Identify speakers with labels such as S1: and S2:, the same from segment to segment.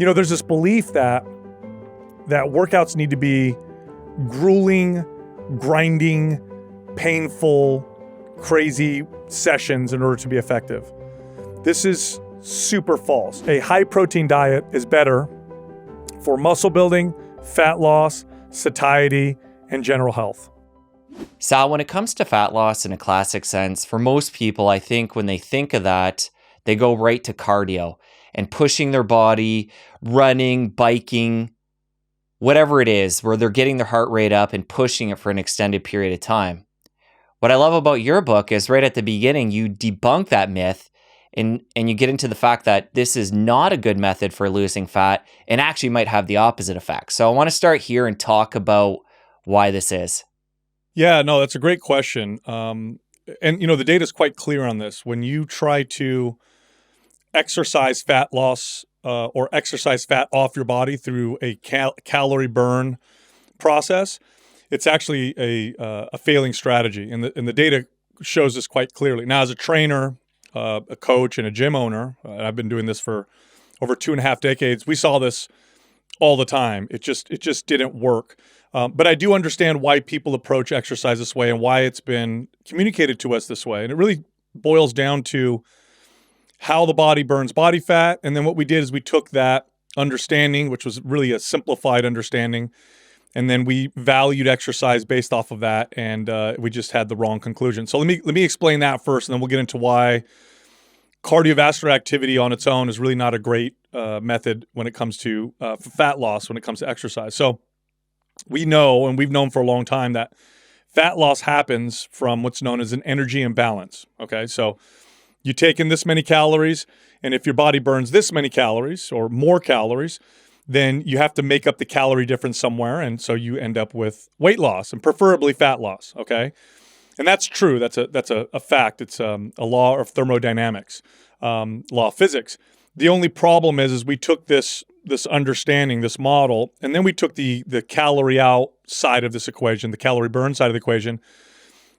S1: There's this belief that workouts need to be grueling, grinding, painful, crazy sessions in order to be effective. This is super false. A high-protein diet is better for muscle building, fat loss, satiety, and general health.
S2: Sal, when it comes to fat loss in a classic sense, for most people, I think when they think of that, they go right to cardio and pushing their body, running, biking, whatever it is, where they're getting their heart rate up and pushing it for an extended period of time. What I love about your book is right at the beginning, you debunk that myth and you get into the fact that this is not a good method for losing fat and actually might have the opposite effect. So I want to start here and talk about why this is.
S1: Yeah, no, that's a great question. And the data is quite clear on this. When you try to exercise fat loss or exercise fat off your body through a calorie burn process, it's actually a failing strategy. And the data shows this quite clearly. Now, as a trainer, a coach, and a gym owner, and I've been doing this for over 2.5 decades, we saw this all the time. It just didn't work. But I do understand why people approach exercise this way and why it's been communicated to us this way. And it really boils down to how the body burns body fat. And then what we did is we took that understanding, which was really a simplified understanding, and then we valued exercise based off of that. And we just had the wrong conclusion. So let me explain that first, and then we'll get into why cardiovascular activity on its own is really not a great method when it comes to fat loss, when it comes to exercise. So we know, and we've known for a long time, that fat loss happens from what's known as an energy imbalance. Okay, so you take in this many calories, and if your body burns this many calories or more calories, then you have to make up the calorie difference somewhere, and so you end up with weight loss and preferably fat loss. Okay, and that's true. That's a fact. It's a law of thermodynamics, law of physics. The only problem is we took this understanding, this model, and then we took the calorie out side of this equation, the calorie burn side of the equation,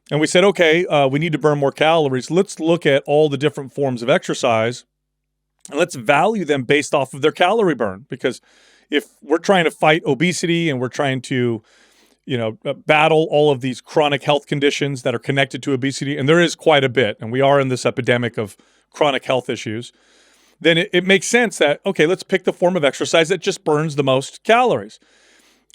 S1: and we said, okay, we need to burn more calories. Let's look at all the different forms of exercise, and let's value them based off of their calorie burn. Because if we're trying to fight obesity and we're trying to, battle all of these chronic health conditions that are connected to obesity, and there is quite a bit, and we are in this epidemic of chronic health issues, then it makes sense that, okay, let's pick the form of exercise that just burns the most calories.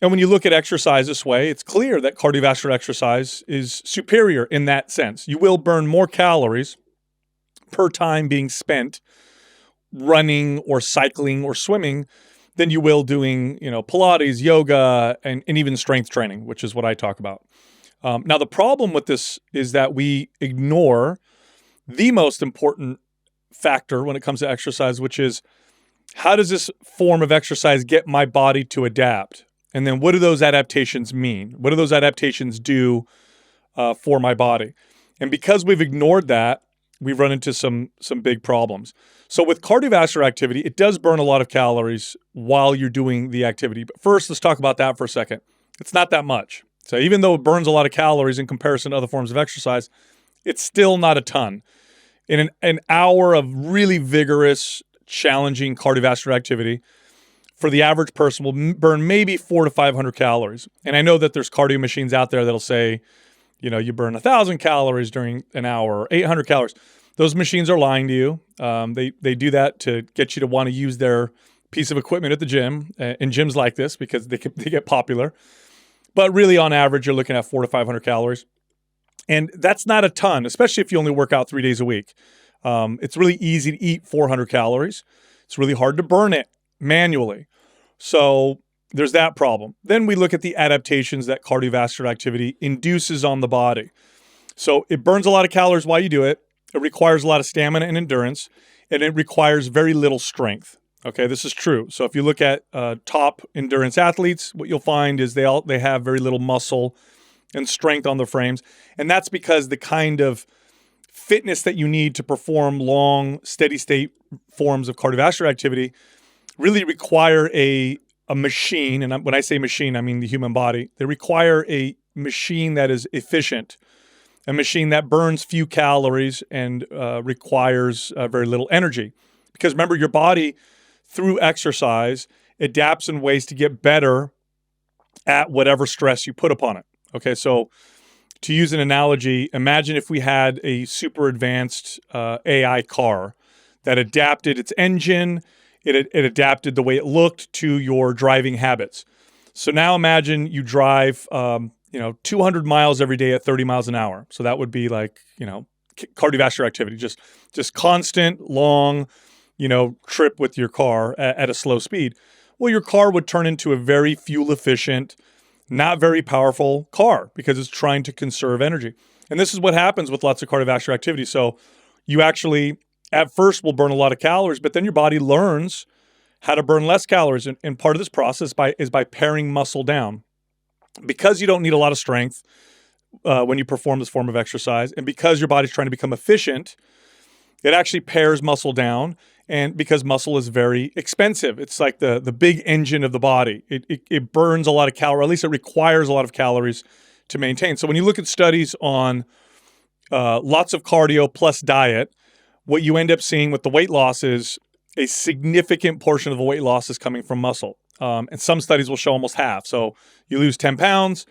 S1: And when you look at exercise this way, it's clear that cardiovascular exercise is superior in that sense. You will burn more calories per time being spent running or cycling or swimming than you will doing, Pilates, yoga, and even strength training, which is what I talk about. Now, the problem with this is that we ignore the most important factor when it comes to exercise, which is how does this form of exercise get my body to adapt? And then what do those adaptations mean? What do those adaptations do for my body? And because we've ignored that, we've run into some big problems. So with cardiovascular activity, it does burn a lot of calories while you're doing the activity. But first, let's talk about that for a second. It's not that much. So even though it burns a lot of calories in comparison to other forms of exercise, it's still not a ton. In an hour of really vigorous, challenging cardiovascular activity, for the average person will burn maybe 400 to 500 calories. And I know that there's cardio machines out there that'll say, you burn 1,000 calories during an hour or 800 calories. Those machines are lying to you. They do that to get you to want to use their piece of equipment at the gym, in gyms like this, because they get popular. But really, on average, you're looking at 400 to 500 calories. And that's not a ton, especially if you only work out 3 days a week. It's really easy to eat 400 calories. It's really hard to burn it manually. So there's that problem. Then we look at the adaptations that cardiovascular activity induces on the body. So it burns a lot of calories while you do it. It requires a lot of stamina and endurance, and it requires very little strength. Okay, this is true. So if you look at top endurance athletes, what you'll find is they have very little muscle and strength on their frames. And that's because the kind of fitness that you need to perform long, steady state forms of cardiovascular activity really require a machine. And when I say machine, I mean the human body. They require a machine that is efficient, a machine that burns few calories and requires very little energy. Because remember, your body through exercise, adapts in ways to get better at whatever stress you put upon it. Okay, so to use an analogy, imagine if we had a super advanced AI car that adapted its engine, it adapted the way it looked to your driving habits. So now imagine you drive, 200 miles every day at 30 miles an hour. So that would be like, cardiovascular activity, just constant, long, trip with your car at a slow speed. Well, your car would turn into a very fuel efficient, not very powerful car because it's trying to conserve energy. And this is what happens with lots of cardiovascular activity. So you actually, at first, will burn a lot of calories, but then your body learns how to burn less calories. And part of this process is by paring muscle down. Because you don't need a lot of strength when you perform this form of exercise, and because your body's trying to become efficient, it actually pares muscle down. And because muscle is very expensive, it's like the big engine of the body. It burns a lot of calories, or at least it requires a lot of calories to maintain. So when you look at studies on lots of cardio plus diet, what you end up seeing with the weight loss is a significant portion of the weight loss is coming from muscle. And some studies will show almost half. So you lose 10 pounds,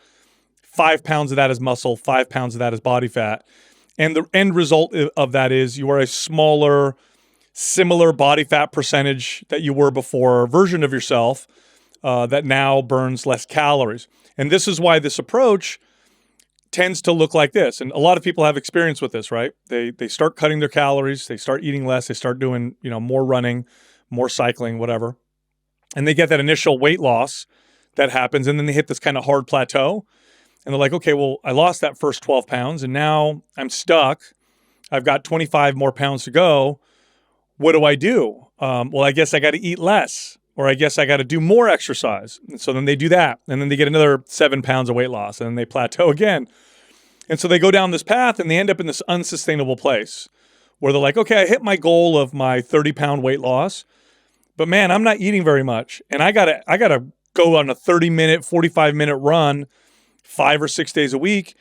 S1: 5 pounds of that is muscle, 5 pounds of that is body fat. And the end result of that is you are a smaller, similar body fat percentage that you were before version of yourself that now burns less calories. And this is why this approach tends to look like this. And a lot of people have experience with this, right? They start cutting their calories, they start eating less, they start doing, more running, more cycling, whatever. And they get that initial weight loss that happens, and then they hit this kind of hard plateau. And they're like, okay, well, I lost that first 12 pounds, and now I'm stuck. I've got 25 more pounds to go. What do I do? Well, I guess I got to eat less, or I guess I got to do more exercise. And so then they do that, and then they get another 7 pounds of weight loss, and then they plateau again. And so they go down this path, and they end up in this unsustainable place where they're like, okay, I hit my goal of my 30-pound weight loss, but man, I'm not eating very much, and I gotta go on a 30-minute, 45-minute run 5 or 6 days a week.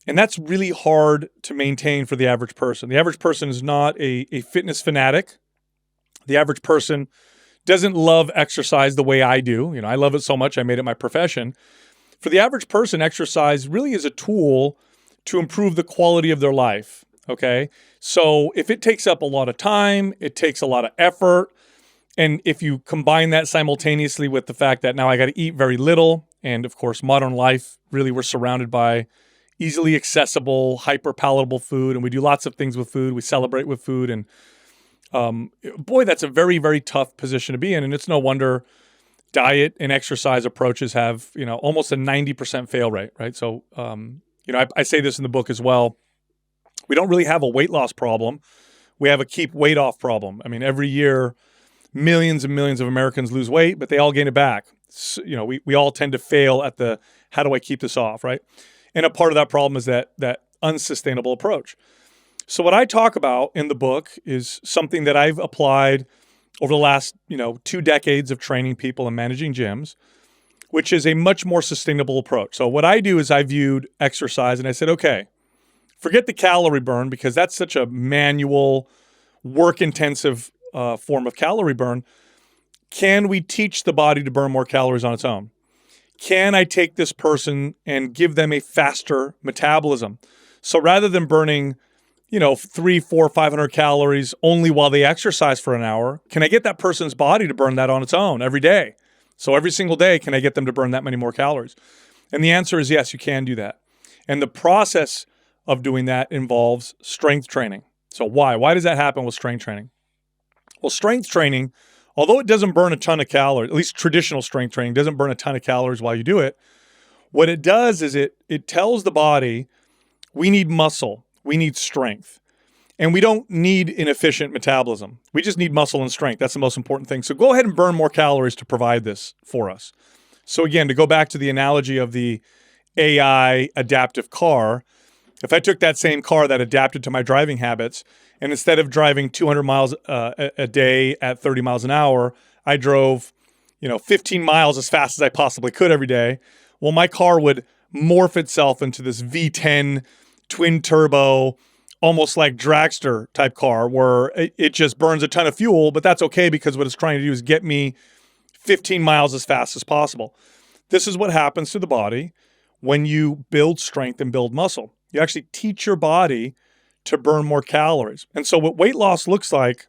S1: And that's really hard to maintain for the average person. The average person is not a fitness fanatic. The average person doesn't love exercise the way I do. I love it so much I made it my profession. For the average person, exercise really is a tool to improve the quality of their life, okay? So if it takes up a lot of time, it takes a lot of effort, and if you combine that simultaneously with the fact that now I got to eat very little, and of course, modern life, really we're surrounded by easily accessible, hyper palatable food, and we do lots of things with food. We celebrate with food, and boy, that's a very, very tough position to be in. And it's no wonder diet and exercise approaches have, almost a 90% fail rate, right? So, I say this in the book as well. We don't really have a weight loss problem. We have a keep weight off problem. I mean, every year, millions and millions of Americans lose weight, but they all gain it back. So, we all tend to fail at the, how do I keep this off, right? And a part of that problem is that unsustainable approach. So what I talk about in the book is something that I've applied over the last, 2 decades of training people and managing gyms, which is a much more sustainable approach. So what I do is I viewed exercise and I said, okay, forget the calorie burn because that's such a manual, work-intensive form of calorie burn. Can we teach the body to burn more calories on its own? Can I take this person and give them a faster metabolism? So rather than burning, 300, 400, 500 calories only while they exercise for an hour, can I get that person's body to burn that on its own every day? So every single day, can I get them to burn that many more calories? And the answer is yes, you can do that. And the process of doing that involves strength training. So why? Why does that happen with strength training? Well, strength training, although it doesn't burn a ton of calories, at least traditional strength training doesn't burn a ton of calories while you do it, what it does is it tells the body, we need muscle, we need strength, and we don't need an efficient metabolism. We just need muscle and strength. That's the most important thing. So go ahead and burn more calories to provide this for us. So again, to go back to the analogy of the AI adaptive car, if I took that same car that adapted to my driving habits, and instead of driving 200 miles a day at 30 miles an hour, I drove, 15 miles as fast as I possibly could every day. Well, my car would morph itself into this V10 twin turbo, almost like dragster type car where it just burns a ton of fuel, but that's okay because what it's trying to do is get me 15 miles as fast as possible. This is what happens to the body when you build strength and build muscle. You actually teach your body to burn more calories. And so what weight loss looks like,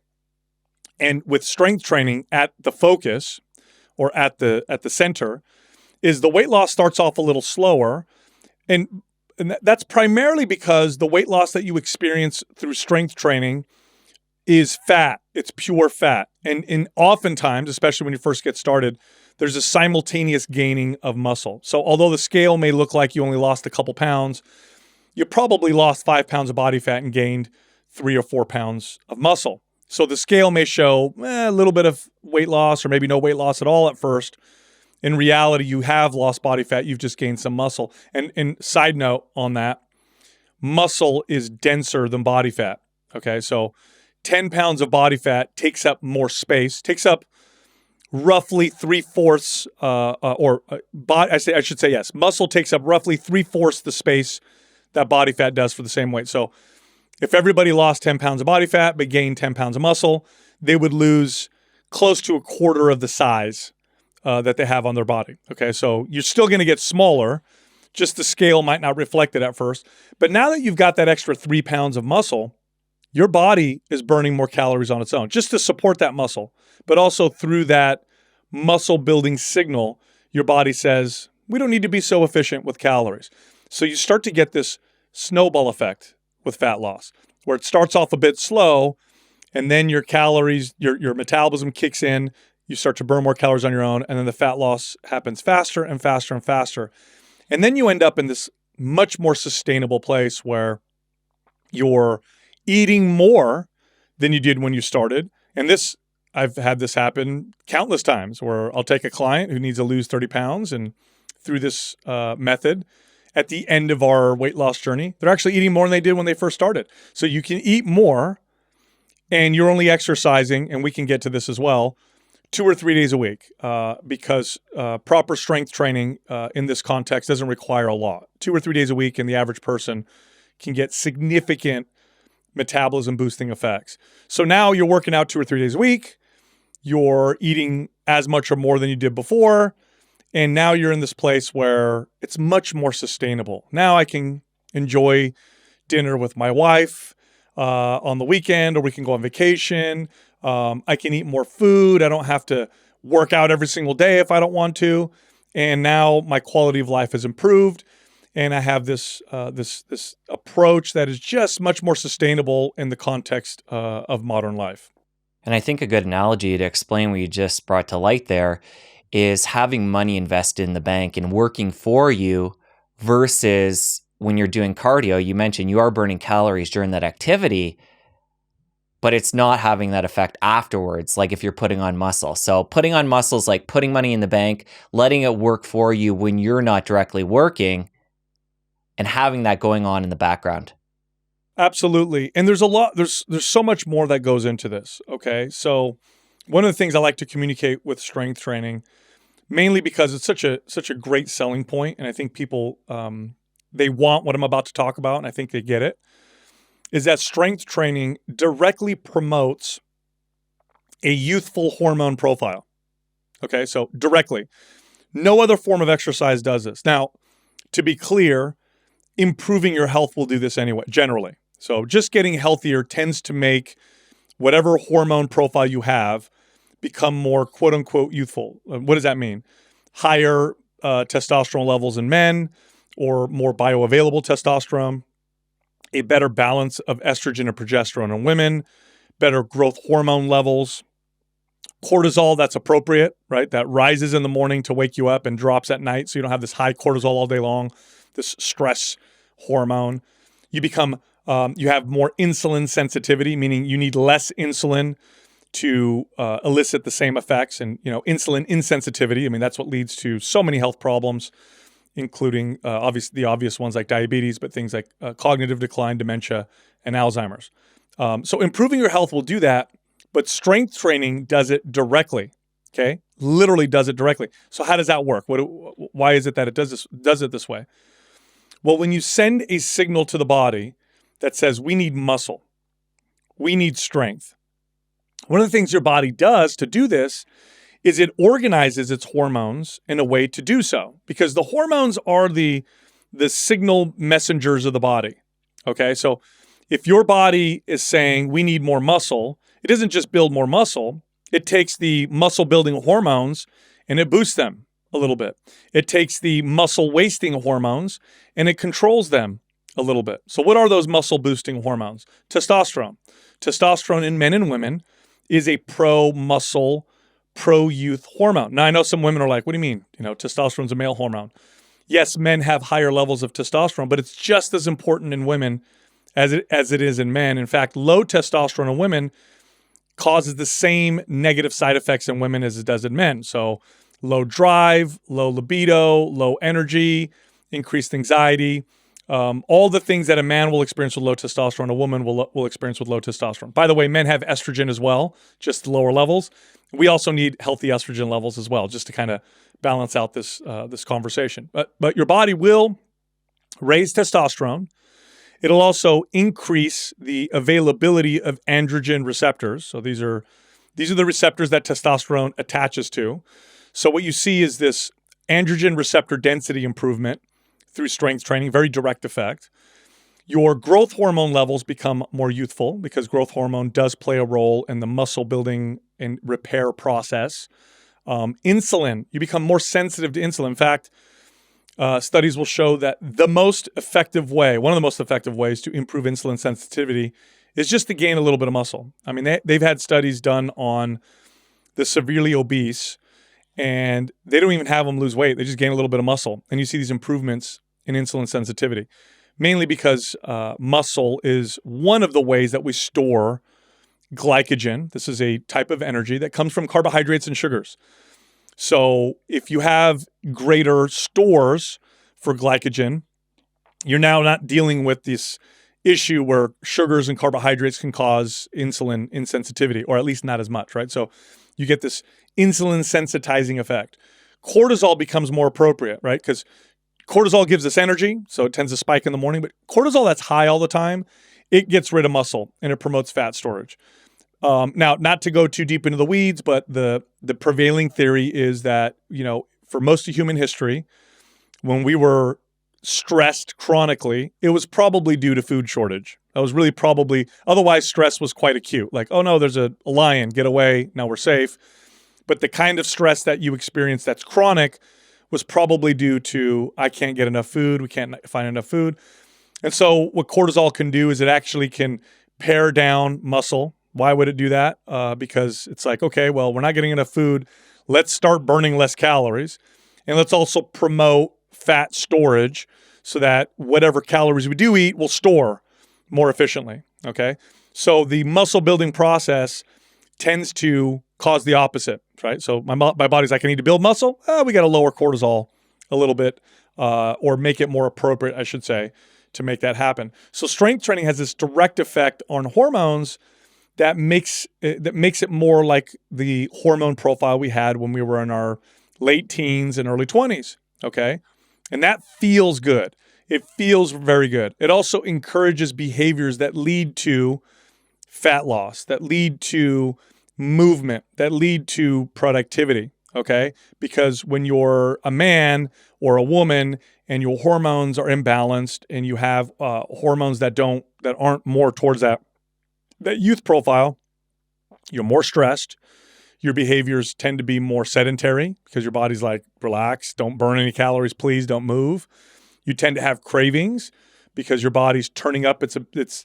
S1: and with strength training at the focus or at the center, is the weight loss starts off a little slower. And that's primarily because the weight loss that you experience through strength training is fat. It's pure fat. And oftentimes, especially when you first get started, there's a simultaneous gaining of muscle. So although the scale may look like you only lost a couple pounds, you probably lost 5 pounds of body fat and gained 3 or 4 pounds of muscle. So the scale may show a little bit of weight loss or maybe no weight loss at all at first. In reality, you have lost body fat. You've just gained some muscle. And side note on that, muscle is denser than body fat. Okay, so 10 pounds of body fat takes up more space, takes up roughly 3/4, I should say yes. Muscle takes up roughly 3/4 the space that body fat does for the same weight. So if everybody lost 10 pounds of body fat but gained 10 pounds of muscle, they would lose close to a quarter of the size that they have on their body. Okay, so you're still going to get smaller. Just the scale might not reflect it at first. But now that you've got that extra 3 pounds of muscle, your body is burning more calories on its own just to support that muscle. But also through that muscle building signal, your body says, we don't need to be so efficient with calories. So you start to get this snowball effect with fat loss, where it starts off a bit slow, and then your calories, your metabolism kicks in, you start to burn more calories on your own, and then the fat loss happens faster and faster and faster. And then you end up in this much more sustainable place where you're eating more than you did when you started. And this, I've had this happen countless times where I'll take a client who needs to lose 30 pounds, and through this method, at the end of our weight loss journey, they're actually eating more than they did when they first started. So you can eat more and you're only exercising, and we can get to this as well, 2 or 3 days a week because proper strength training in this context doesn't require a lot. 2 or 3 days a week, and the average person can get significant metabolism boosting effects. So now you're working out 2 or 3 days a week, you're eating as much or more than you did before, and now you're in this place where it's much more sustainable. Now I can enjoy dinner with my wife on the weekend, or we can go on vacation. I can eat more food. I don't have to work out every single day if I don't want to. And now my quality of life has improved. And I have this approach that is just much more sustainable in the context of modern life.
S2: And I think a good analogy to explain what you just brought to light there is having money invested in the bank and working for you versus when you're doing cardio. You mentioned you are burning calories during that activity, but it's not having that effect afterwards, like if you're putting on muscle. So putting on muscle is like putting money in the bank, letting it work for you when you're not directly working, and having that going on in the background.
S1: Absolutely. And there's so much more that goes into this. Okay. So one of the things I like to communicate with strength training, mainly because it's such a great selling point, and I think people, they want what I'm about to talk about, and I think they get it, is that strength training directly promotes a youthful hormone profile. Okay, so directly. No other form of exercise does this. Now, to be clear, improving your health will do this anyway, generally. So just getting healthier tends to make whatever hormone profile you have become more quote unquote youthful. What does that mean? Higher testosterone levels in men, or more bioavailable testosterone, a better balance of estrogen and progesterone in women, better growth hormone levels, cortisol that's appropriate, right? That rises in the morning to wake you up and drops at night, so you don't have this high cortisol all day long, this stress hormone. You become, you have more insulin sensitivity, meaning you need less insulin to elicit the same effects. And, insulin insensitivity, I mean, that's what leads to so many health problems, including the obvious ones like diabetes, but things like cognitive decline, dementia, and Alzheimer's. So improving your health will do that, but strength training does it directly, okay? Literally does it directly. So how does that work? Why is it that it does it this way? Well, when you send a signal to the body that says we need muscle, we need strength. One of the things your body does to do this is it organizes its hormones in a way to do so, because the hormones are the signal messengers of the body. Okay, so if your body is saying we need more muscle, it doesn't just build more muscle. It takes the muscle building hormones and it boosts them a little bit. It takes the muscle wasting hormones and it controls them a little bit. So what are those muscle boosting hormones? Testosterone. Testosterone in men and women is a pro-muscle, pro-youth hormone. Now, I know some women are like, what do you mean? Testosterone's a male hormone. Yes, men have higher levels of testosterone, but it's just as important in women as it is in men. In fact, low testosterone in women causes the same negative side effects in women as it does in men. So low drive, low libido, low energy, increased anxiety, all the things that a man will experience with low testosterone, a woman will experience with low testosterone. By the way, men have estrogen as well, just lower levels. We also need healthy estrogen levels as well, just to kind of balance out this conversation. But your body will raise testosterone. It'll also increase the availability of androgen receptors. So these are the receptors that testosterone attaches to. So what you see is this androgen receptor density improvement through strength training, very direct effect. Your growth hormone levels become more youthful because growth hormone does play a role in the muscle building and repair process. Insulin, you become more sensitive to insulin. In fact, studies will show that one of the most effective ways to improve insulin sensitivity is just to gain a little bit of muscle. I mean, they've had studies done on the severely obese, and they don't even have them lose weight. They just gain a little bit of muscle. And you see these improvements in insulin sensitivity, mainly because muscle is one of the ways that we store glycogen. This is a type of energy that comes from carbohydrates and sugars. So if you have greater stores for glycogen, you're now not dealing with this issue where sugars and carbohydrates can cause insulin insensitivity, or at least not as much, right? So you get this insulin sensitizing effect. Cortisol becomes more appropriate, right? Because cortisol gives us energy, so it tends to spike in the morning, but cortisol that's high all the time, it gets rid of muscle and it promotes fat storage. Now, not to go too deep into the weeds, but the prevailing theory is that, for most of human history, when we were stressed chronically, it was probably due to food shortage. That was really probably, otherwise stress was quite acute. Like, oh no, there's a lion, get away, now we're safe. But the kind of stress that you experience that's chronic was probably due to, I can't get enough food, we can't find enough food. And so what cortisol can do is it actually can pare down muscle. Why would it do that? Because it's like, okay, well, we're not getting enough food. Let's start burning less calories. And let's also promote fat storage so that whatever calories we do eat will store more efficiently, okay? So the muscle building process tends to cause the opposite, right? So my body's like, I need to build muscle. We got to lower cortisol a little bit, or make it more appropriate, I should say, to make that happen. So strength training has this direct effect on hormones that makes it more like the hormone profile we had when we were in our late teens and early 20s, okay? And that feels good. It feels very good. It also encourages behaviors that lead to fat loss, that lead to movement, that lead to productivity, okay? Because when you're a man or a woman and your hormones are imbalanced and you have hormones that aren't more towards that youth profile, you're more stressed. Your behaviors tend to be more sedentary because your body's like, relax, don't burn any calories, please don't move. You tend to have cravings because your body's turning up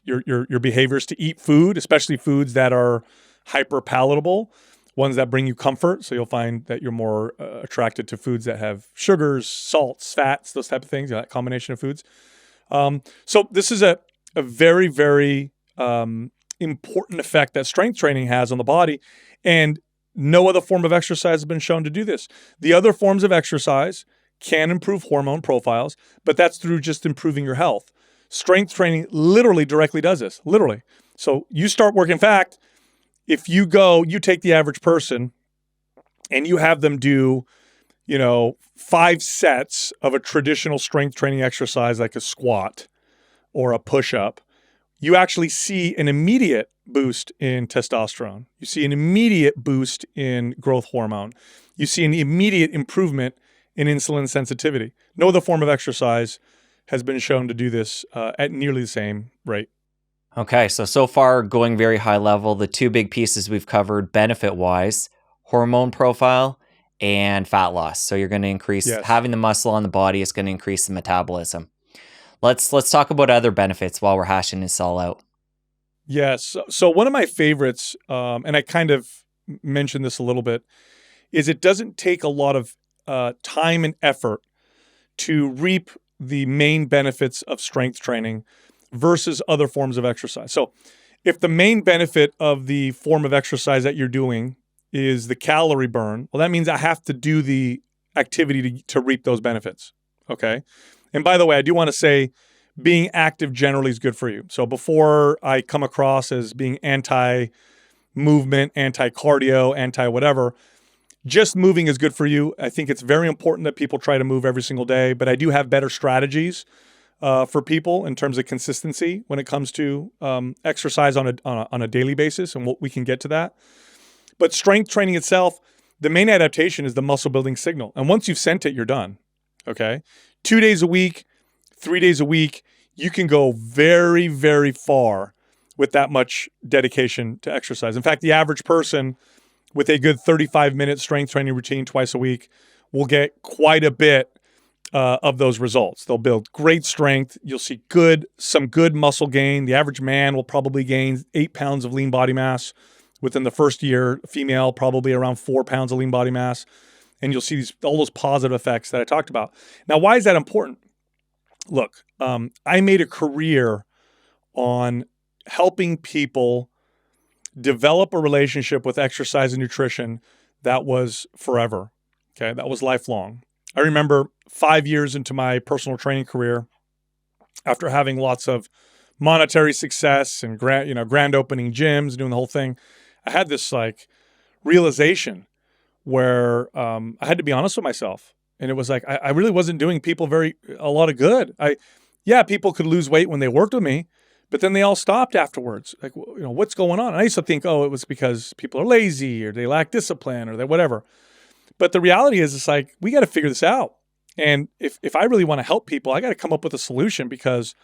S1: your behaviors to eat food, especially foods that are hyper palatable, ones that bring you comfort. So you'll find that you're more attracted to foods that have sugars, salts, fats, those type of things, that combination of foods. So this is a very, very important effect that strength training has on the body, and no other form of exercise has been shown to do this. The other forms of exercise can improve hormone profiles, but that's through just improving your health. Strength training literally directly does this, literally. So you start working. In fact, if you take the average person and you have them do, 5 sets of a traditional strength training exercise like a squat or a push-up, you actually see an immediate boost in testosterone. You see an immediate boost in growth hormone. You see an immediate improvement in insulin sensitivity. No other form of exercise has been shown to do this at nearly the same rate.
S2: Okay, so far going very high level, the two big pieces we've covered benefit-wise, hormone profile and fat loss. So you're going to increase
S1: Yes.
S2: having the muscle on the body is going to increase the metabolism. Let's talk about other benefits while we're hashing this all out.
S1: Yes. So one of my favorites, and I kind of mentioned this a little bit, is it doesn't take a lot of time and effort to reap the main benefits of strength training versus other forms of exercise. So if the main benefit of the form of exercise that you're doing is the calorie burn, well, that means I have to do the activity to reap those benefits. Okay. And by the way, I do want to say being active generally is good for you. So before I come across as being anti-movement, anti-cardio, anti-whatever, just moving is good for you. I think it's very important that people try to move every single day, but I do have better strategies for people in terms of consistency when it comes to exercise on a daily basis, and we can get to that. But strength training itself, the main adaptation is the muscle building signal. And once you've sent it, you're done. Okay. 2 days a week, 3 days a week, you can go very, very far with that much dedication to exercise. In fact, the average person with a good 35-minute strength training routine twice a week will get quite a bit of those results. They'll build great strength. You'll see some good muscle gain. The average man will probably gain 8 pounds of lean body mass within the first year. Female, probably around 4 pounds of lean body mass. And you'll see all those positive effects that I talked about. Now, why is that important? Look, I made a career on helping people develop a relationship with exercise and nutrition that was forever. Okay, that was lifelong. I remember 5 years into my personal training career, after having lots of monetary success and grand opening gyms, doing the whole thing, I had this realization where I had to be honest with myself. And it was like, I really wasn't doing people a lot of good. People could lose weight when they worked with me, but then they all stopped afterwards. Like, what's going on? And I used to think, it was because people are lazy or they lack discipline or they whatever. But the reality is, it's like, we got to figure this out. And if I really want to help people, I got to come up with a solution because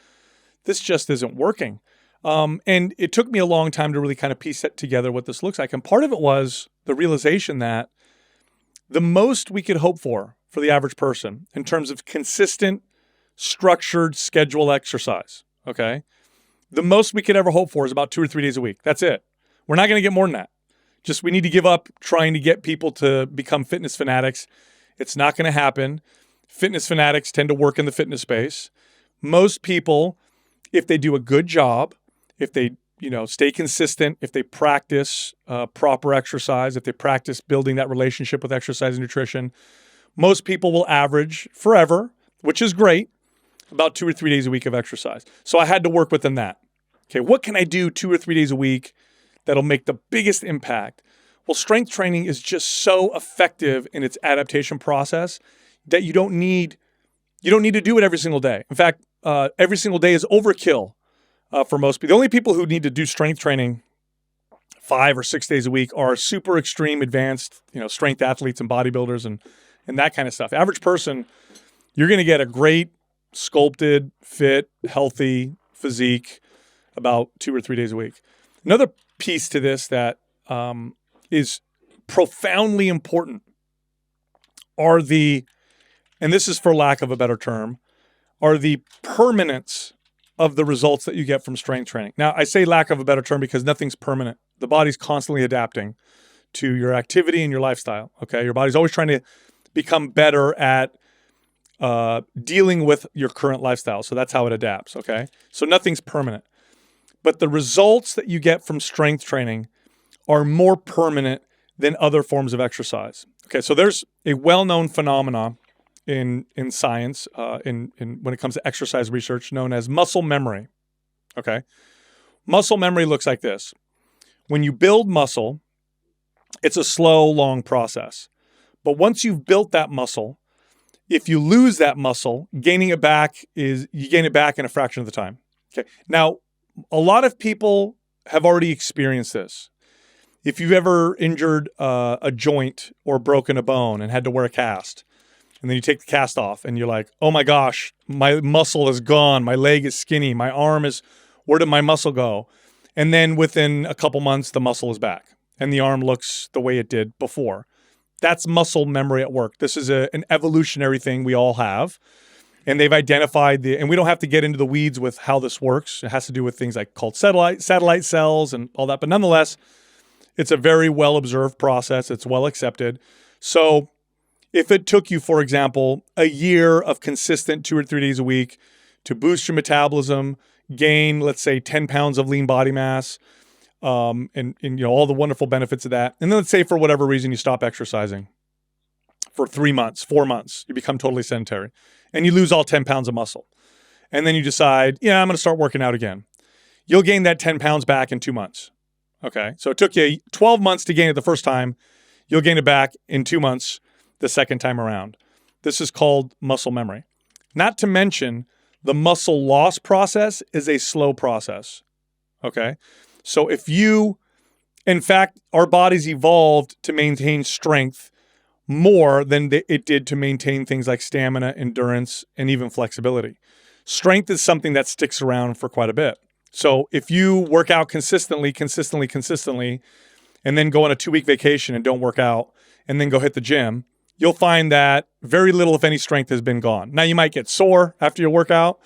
S1: this just isn't working. And it took me a long time to really kind of piece together what this looks like. And part of it was the realization that the most we could hope for the average person in terms of consistent, structured, scheduled exercise, okay? The most we could ever hope for is about 2 or 3 days a week. That's it. We're not going to get more than that. Just we need to give up trying to get people to become fitness fanatics. It's not going to happen. Fitness fanatics tend to work in the fitness space. Most people, if they do a good job, if they stay consistent, if they practice proper exercise, if they practice building that relationship with exercise and nutrition, most people will average forever, which is great, about 2 or 3 days a week of exercise. So I had to work within that. Okay, what can I do 2 or 3 days a week that'll make the biggest impact? Well, strength training is just so effective in its adaptation process that you don't need to do it every single day. In fact, every single day is overkill for most people. The only people who need to do strength training 5 or 6 days a week are super extreme advanced, strength athletes and bodybuilders and that kind of stuff. Average person, you're going to get a great sculpted, fit, healthy physique about 2 or 3 days a week. Another piece to this that is profoundly important and this is for lack of a better term, are the permanence of the results that you get from strength training. Now, I say lack of a better term because nothing's permanent. The body's constantly adapting to your activity and your lifestyle, okay? Your body's always trying to become better at dealing with your current lifestyle. So that's how it adapts, okay? So nothing's permanent. But the results that you get from strength training are more permanent than other forms of exercise. Okay, so there's a well-known phenomenon in science, in when it comes to exercise research, known as muscle memory. Okay, muscle memory looks like this. When you build muscle, it's a slow, long process. But once you've built that muscle, if you lose that muscle, gaining it back you gain it back in a fraction of the time. Okay. Now, A lot of people have already experienced this. If you've ever injured a joint or broken a bone and had to wear a cast, and then you take the cast off and you're like, oh my gosh, my muscle is gone. My leg is skinny. My arm is, where did my muscle go? And then within a couple months, the muscle is back and the arm looks the way it did before. That's muscle memory at work. This is an evolutionary thing we all have. And they've identified and we don't have to get into the weeds with how this works. It has to do with things like called satellite cells and all that. But nonetheless, it's a very well observed process. It's well accepted. So if it took you, for example, a year of consistent 2 or 3 days a week to boost your metabolism, gain, let's say, 10 pounds of lean body mass, and all the wonderful benefits of that. And then let's say for whatever reason you stop exercising for 3 months, 4 months, you become totally sedentary and you lose all 10 pounds of muscle. And then you decide, yeah, I'm going to start working out again. You'll gain that 10 pounds back in 2 months. Okay. So it took you 12 months to gain it the first time. You'll gain it back in 2 months the second time around. This is called muscle memory. Not to mention the muscle loss process is a slow process. Okay. So in fact, our bodies evolved to maintain strength more than it did to maintain things like stamina, endurance, and even flexibility. Strength is something that sticks around for quite a bit. So if you work out consistently, and then go on a 2-week vacation and don't work out, and then go hit the gym, you'll find that very little, if any, strength has been gone. Now, you might get sore after your workout.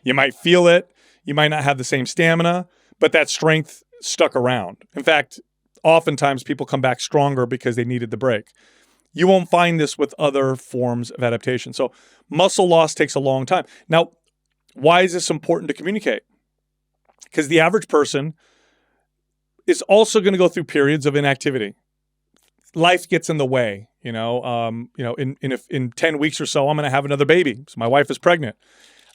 S1: You might feel it. You might not have the same stamina, but that strength stuck around. In fact, oftentimes people come back stronger because they needed the break. You won't find this with other forms of adaptation. So muscle loss takes a long time. Now, why is this important to communicate? Because the average person is also going to go through periods of inactivity. Life gets in the way. In 10 weeks or so, I'm going to have another baby. So my wife is pregnant.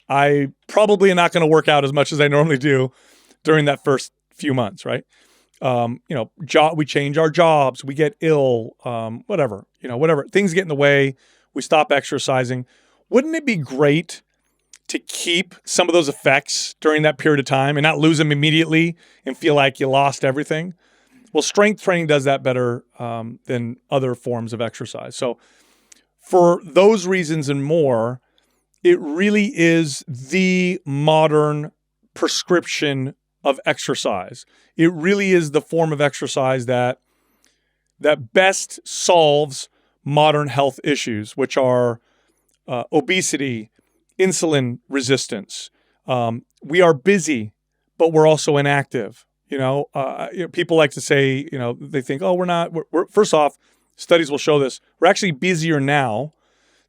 S1: I probably am not going to work out as much as I normally do during that first few months, right? We change our jobs, we get ill, whatever. Things get in the way. We stop exercising. Wouldn't it be great to keep some of those effects during that period of time and not lose them immediately and feel like you lost everything? Well, strength training does that better than other forms of exercise. So for those reasons and more, it really is the modern prescription of exercise. It really is the form of exercise that best solves modern health issues, which are obesity, insulin resistance. We are busy, but we're also inactive. People like to say, they think, oh, we're first off, studies will show this. We're actually busier now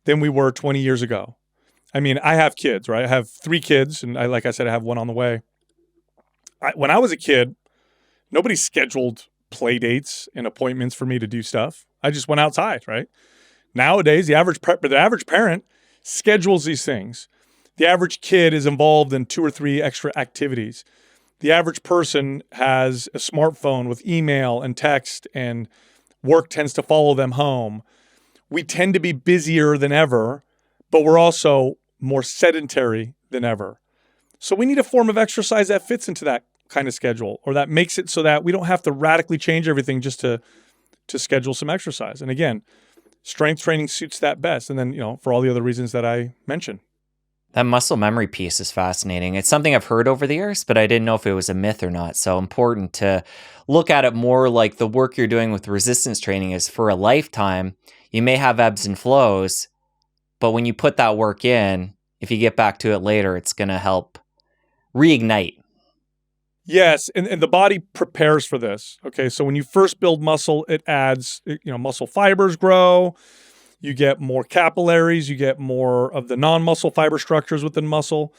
S1: than we were 20 years ago. I mean, I have kids, right? I have 3 kids, and like I said, I have one on the way. When I was a kid, nobody scheduled play dates and appointments for me to do stuff. I just went outside, right? Nowadays, the average parent schedules these things. The average kid is involved in 2 or 3 extra activities. The average person has a smartphone with email and text, and work tends to follow them home. We tend to be busier than ever, but we're also more sedentary than ever. So we need a form of exercise that fits into that kind of schedule, or that makes it so that we don't have to radically change everything just to schedule some exercise. And again, strength training suits that best. And then, for all the other reasons that I mentioned.
S2: That muscle memory piece is fascinating. It's something I've heard over the years, but I didn't know if it was a myth or not. So important to look at it more like the work you're doing with resistance training is for a lifetime. You may have ebbs and flows, but when you put that work in, if you get back to it later, it's going to help reignite.
S1: Yes, and the body prepares for this. Okay, so when you first build muscle, it adds, muscle fibers grow. You get more capillaries. You get more of the non-muscle fiber structures within muscle.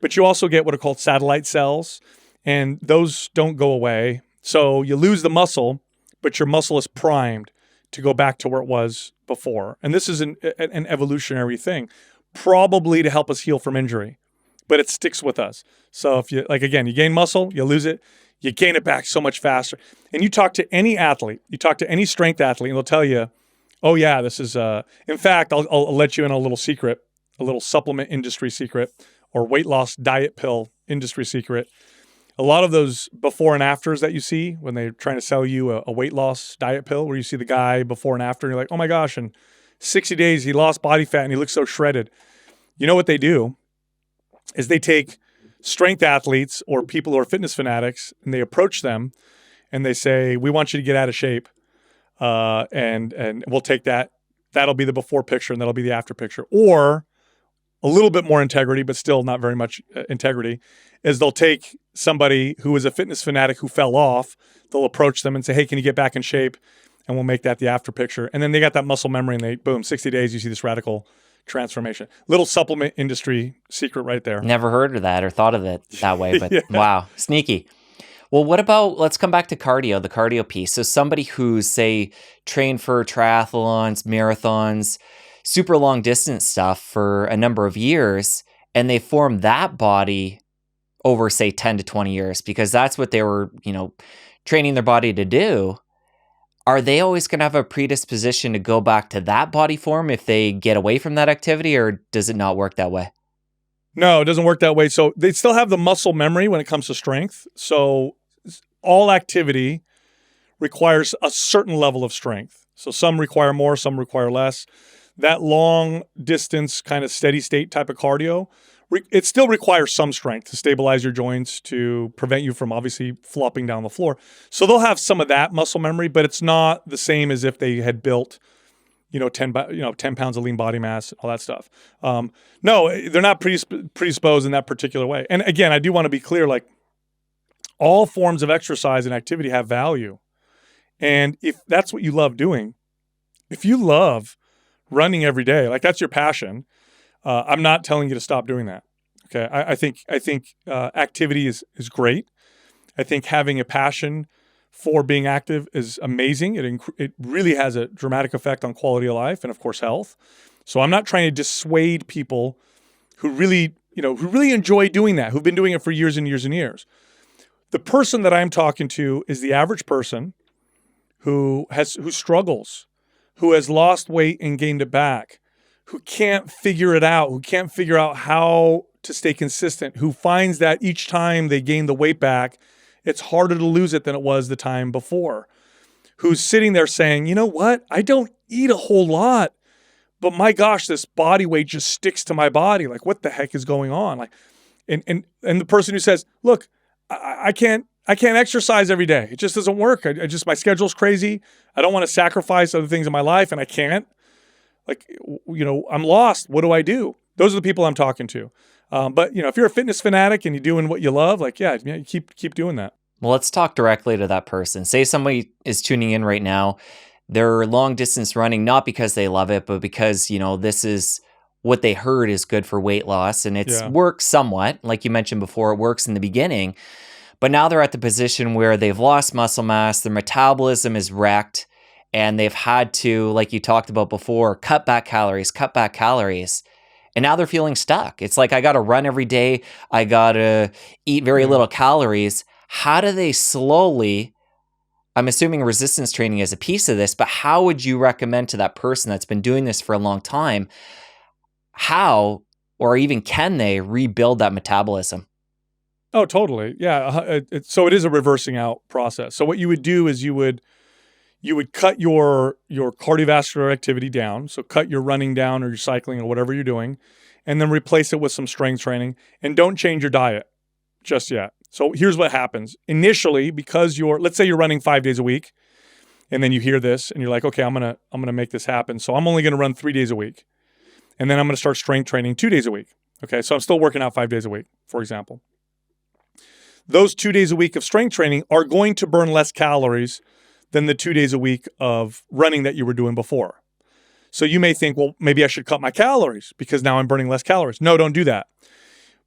S1: But you also get what are called satellite cells, and those don't go away. So you lose the muscle, but your muscle is primed to go back to where it was before. And this is an evolutionary thing, probably to help us heal from injury. But it sticks with us. So if you gain muscle, you lose it, you gain it back so much faster. And you talk to any athlete, you talk to any strength athlete, and they'll tell you, oh yeah, this is, in fact, I'll let you in a little secret, a little supplement industry secret, or weight loss diet pill industry secret. a lot of those before and afters that you see when they're trying to sell you a weight loss diet pill, where you see the guy before and after, and you're like, oh my gosh, in 60 days he lost body fat and he looks so shredded. You know what they do is they take strength athletes or people who are fitness fanatics and they approach them and they say, we want you to get out of shape, and we'll take that. That'll be the before picture and that'll be the after picture. Or a little bit more integrity, but still not very much integrity, is they'll take somebody who is a fitness fanatic who fell off, they'll approach them and say, hey, can you get back in shape? And we'll make that the after picture. And then they got that muscle memory and they, boom, 60 days, you see this radical transformation. Little supplement industry secret right there.
S2: Never heard of that or thought of it that way, but wow, sneaky. Well, what about, let's come back to cardio, the cardio piece. So somebody who's, say, trained for triathlons, marathons, super long distance stuff for a number of years, and they form that body over, say, 10 to 20 years, because that's what they were, training their body to do. Are they always going to have a predisposition to go back to that body form if they get away from that activity, or does it not work that way?
S1: No, it doesn't work that way. So they still have the muscle memory when it comes to strength. So all activity requires a certain level of strength. So some require more, some require less. That long distance kind of steady state type of cardio, it still requires some strength to stabilize your joints, to prevent you from obviously flopping down the floor. So they'll have some of that muscle memory, but it's not the same as if they had built 10 pounds of lean body mass, all that stuff. No, they're not predisposed in that particular way. And again, I do want to be clear, like, all forms of exercise and activity have value. And if that's what you love doing, if you love running every day, like that's your passion, I'm not telling you to stop doing that. Okay. I think activity is great. I think having a passion for being active is amazing. It really has a dramatic effect on quality of life and, of course, health. So I'm not trying to dissuade people who really enjoy doing that, who've been doing it for years and years and years. The person that I'm talking to is the average person who struggles, who has lost weight and gained it back, who can't figure it out, who can't figure out how to stay consistent, who finds that each time they gain the weight back, it's harder to lose it than it was the time before, who's sitting there saying, you know what, I don't eat a whole lot, but my gosh, this body weight just sticks to my body. Like, what the heck is going on? Like, and the person who says, look, I can't exercise every day. It just doesn't work. My schedule's crazy. I don't want to sacrifice other things in my life, and I can't. Like, I'm lost. What do I do? Those are the people I'm talking to. But if you're a fitness fanatic and you're doing what you love, like, keep doing that.
S2: Well, let's talk directly to that person. Say somebody is tuning in right now. They're long distance running, not because they love it, but because, this is what they heard is good for weight loss. And it's worked somewhat. Like you mentioned before, it works in the beginning. But now they're at the position where they've lost muscle mass, their metabolism is wrecked, and they've had to, like you talked about before, cut back calories. And now they're feeling stuck. It's like, I got to run every day. I got to eat very little calories. How do they slowly, I'm assuming resistance training is a piece of this, but how would you recommend to that person that's been doing this for a long time, how, or even can they rebuild that metabolism?
S1: Oh, totally. Yeah. So it is a reversing out process. So what you would do is you would cut your cardiovascular activity down. So cut your running down or your cycling or whatever you're doing, and then replace it with some strength training. And don't change your diet just yet. So here's what happens. Initially, because let's say you're running 5 days a week, and then you hear this and you're like, okay, I'm gonna make this happen. So I'm only gonna run 3 days a week. And then I'm gonna start strength training 2 days a week. Okay, so I'm still working out 5 days a week, for example. Those 2 days a week of strength training are going to burn less calories than the 2 days a week of running that you were doing before. So you may think, well, maybe I should cut my calories because now I'm burning less calories. No, don't do that.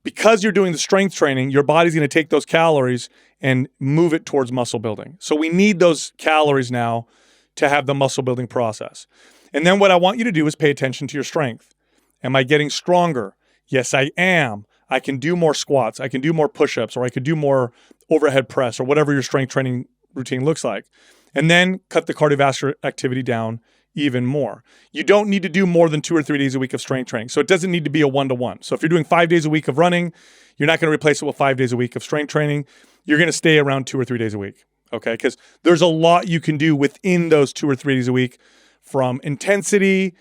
S1: Because you're doing the strength training, your body's going to take those calories and move it towards muscle building. So we need those calories now to have the muscle building process. And then what I want you to do is pay attention to your strength. Am I getting stronger? Yes, I am. I can do more squats. I can do more push-ups, or I could do more overhead press, or whatever your strength training routine looks like. And then cut the cardiovascular activity down even more. You don't need to do more than 2 or 3 days a week of strength training. So it doesn't need to be a 1-to-1. So if you're doing 5 days a week of running, you're not going to replace it with 5 days a week of strength training. you're going to stay around 2 or 3 days a week. Okay. Because there's a lot you can do within those 2 or 3 days a week, from intensity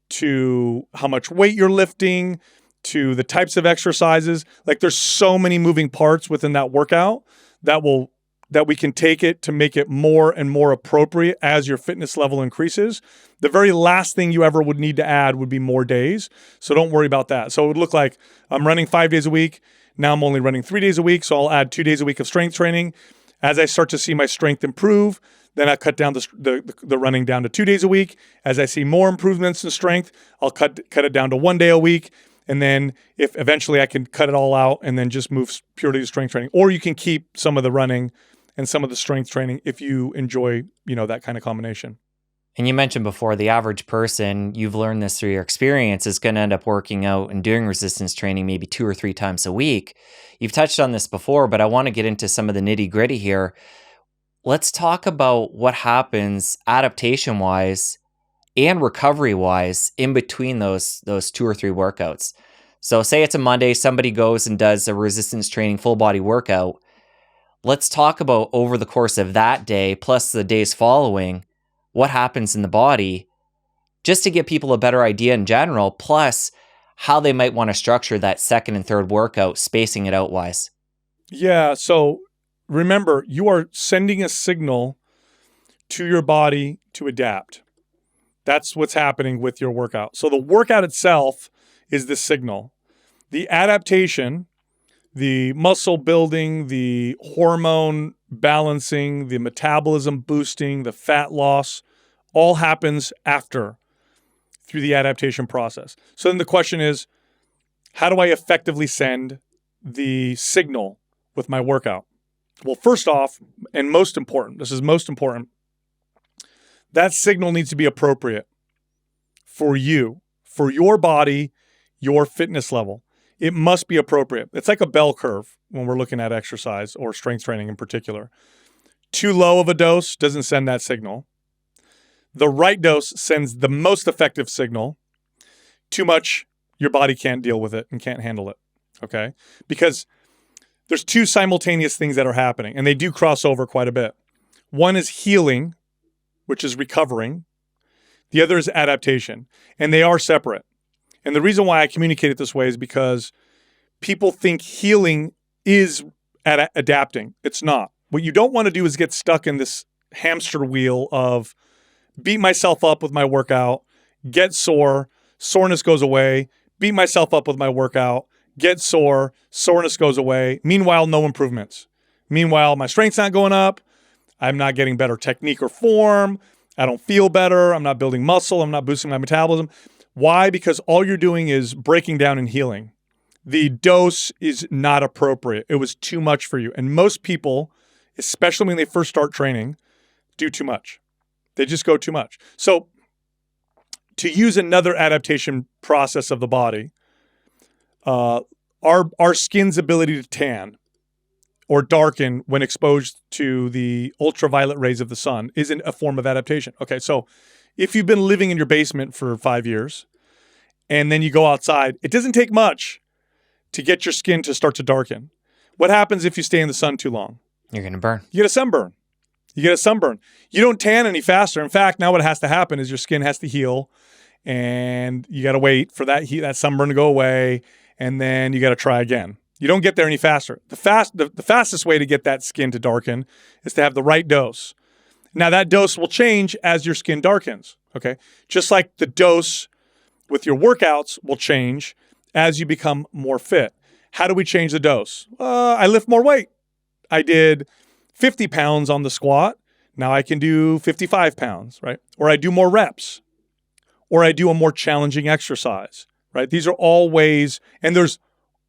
S1: to how much weight you're lifting to the types of exercises. Like, there's so many moving parts within that workout that we can take it to make it more and more appropriate as your fitness level increases. The very last thing you ever would need to add would be more days. So don't worry about that. So it would look like I'm running 5 days a week. Now I'm only running 3 days a week. So I'll add 2 days a week of strength training. As I start to see my strength improve, then I cut down the running down to 2 days a week. As I see more improvements in strength, I'll cut it down to 1 day a week. And then if eventually I can cut it all out and then just move purely to strength training. Or you can keep some of the running and some of the strength training if you enjoy, that kind of combination.
S2: And you mentioned before, the average person, you've learned this through your experience, is going to end up working out and doing resistance training maybe 2 or 3 times a week. You've touched on this before, but I want to get into some of the nitty gritty here. Let's talk about what happens adaptation-wise and recovery-wise in between those 2 or 3 workouts. So say it's a Monday, somebody goes and does a resistance training full body workout. Let's talk about over the course of that day, plus the days following, what happens in the body, just to give people a better idea in general, plus how they might want to structure that second and third workout, spacing it out wise.
S1: Yeah. So remember, you are sending a signal to your body to adapt. That's what's happening with your workout. So the workout itself is the signal. The adaptation, the muscle building, the hormone balancing, the metabolism boosting, the fat loss, all happens after, through the adaptation process. So then the question is, how do I effectively send the signal with my workout? Well, first off, and most important, this is most important, that signal needs to be appropriate for you, for your body, your fitness level. It must be appropriate. It's like a bell curve when we're looking at exercise or strength training in particular. Too low of a dose doesn't send that signal. The right dose sends the most effective signal. Too much, your body can't deal with it and can't handle it, okay? Because there's 2 simultaneous things that are happening, and they do cross over quite a bit. One is healing, which is recovering. The other is adaptation, and they are separate. And the reason why I communicate it this way is because people think healing is adapting. It's not. What you don't want to do is get stuck in this hamster wheel of beat myself up with my workout, get sore, soreness goes away, beat myself up with my workout, get sore, soreness goes away. Meanwhile, no improvements. Meanwhile, my strength's not going up. I'm not getting better technique or form. I don't feel better. I'm not building muscle. I'm not boosting my metabolism. Why? Because all you're doing is breaking down and healing. The dose is not appropriate. It was too much for you. And most people, especially when they first start training, do too much. They just go too much. So to use another adaptation process of the body, our skin's ability to tan or darken when exposed to the ultraviolet rays of the sun isn't a form of adaptation. Okay, so if you've been living in your basement for 5 years and then you go outside, it doesn't take much to get your skin to start to darken. What happens if you stay in the sun too long?
S2: You're going to burn.
S1: You get a sunburn. You don't tan any faster. In fact, now what has to happen is your skin has to heal, and you got to wait for that heat, that sunburn to go away, and then you got to try again. You don't get there any faster. The fastest way to get that skin to darken is to have the right dose. Now, that dose will change as your skin darkens, okay? Just like the dose with your workouts will change as you become more fit. How do we change the dose? I lift more weight. I did 50 pounds on the squat. Now I can do 55 pounds, right? Or I do more reps. Or I do a more challenging exercise, right? These are all ways, and there's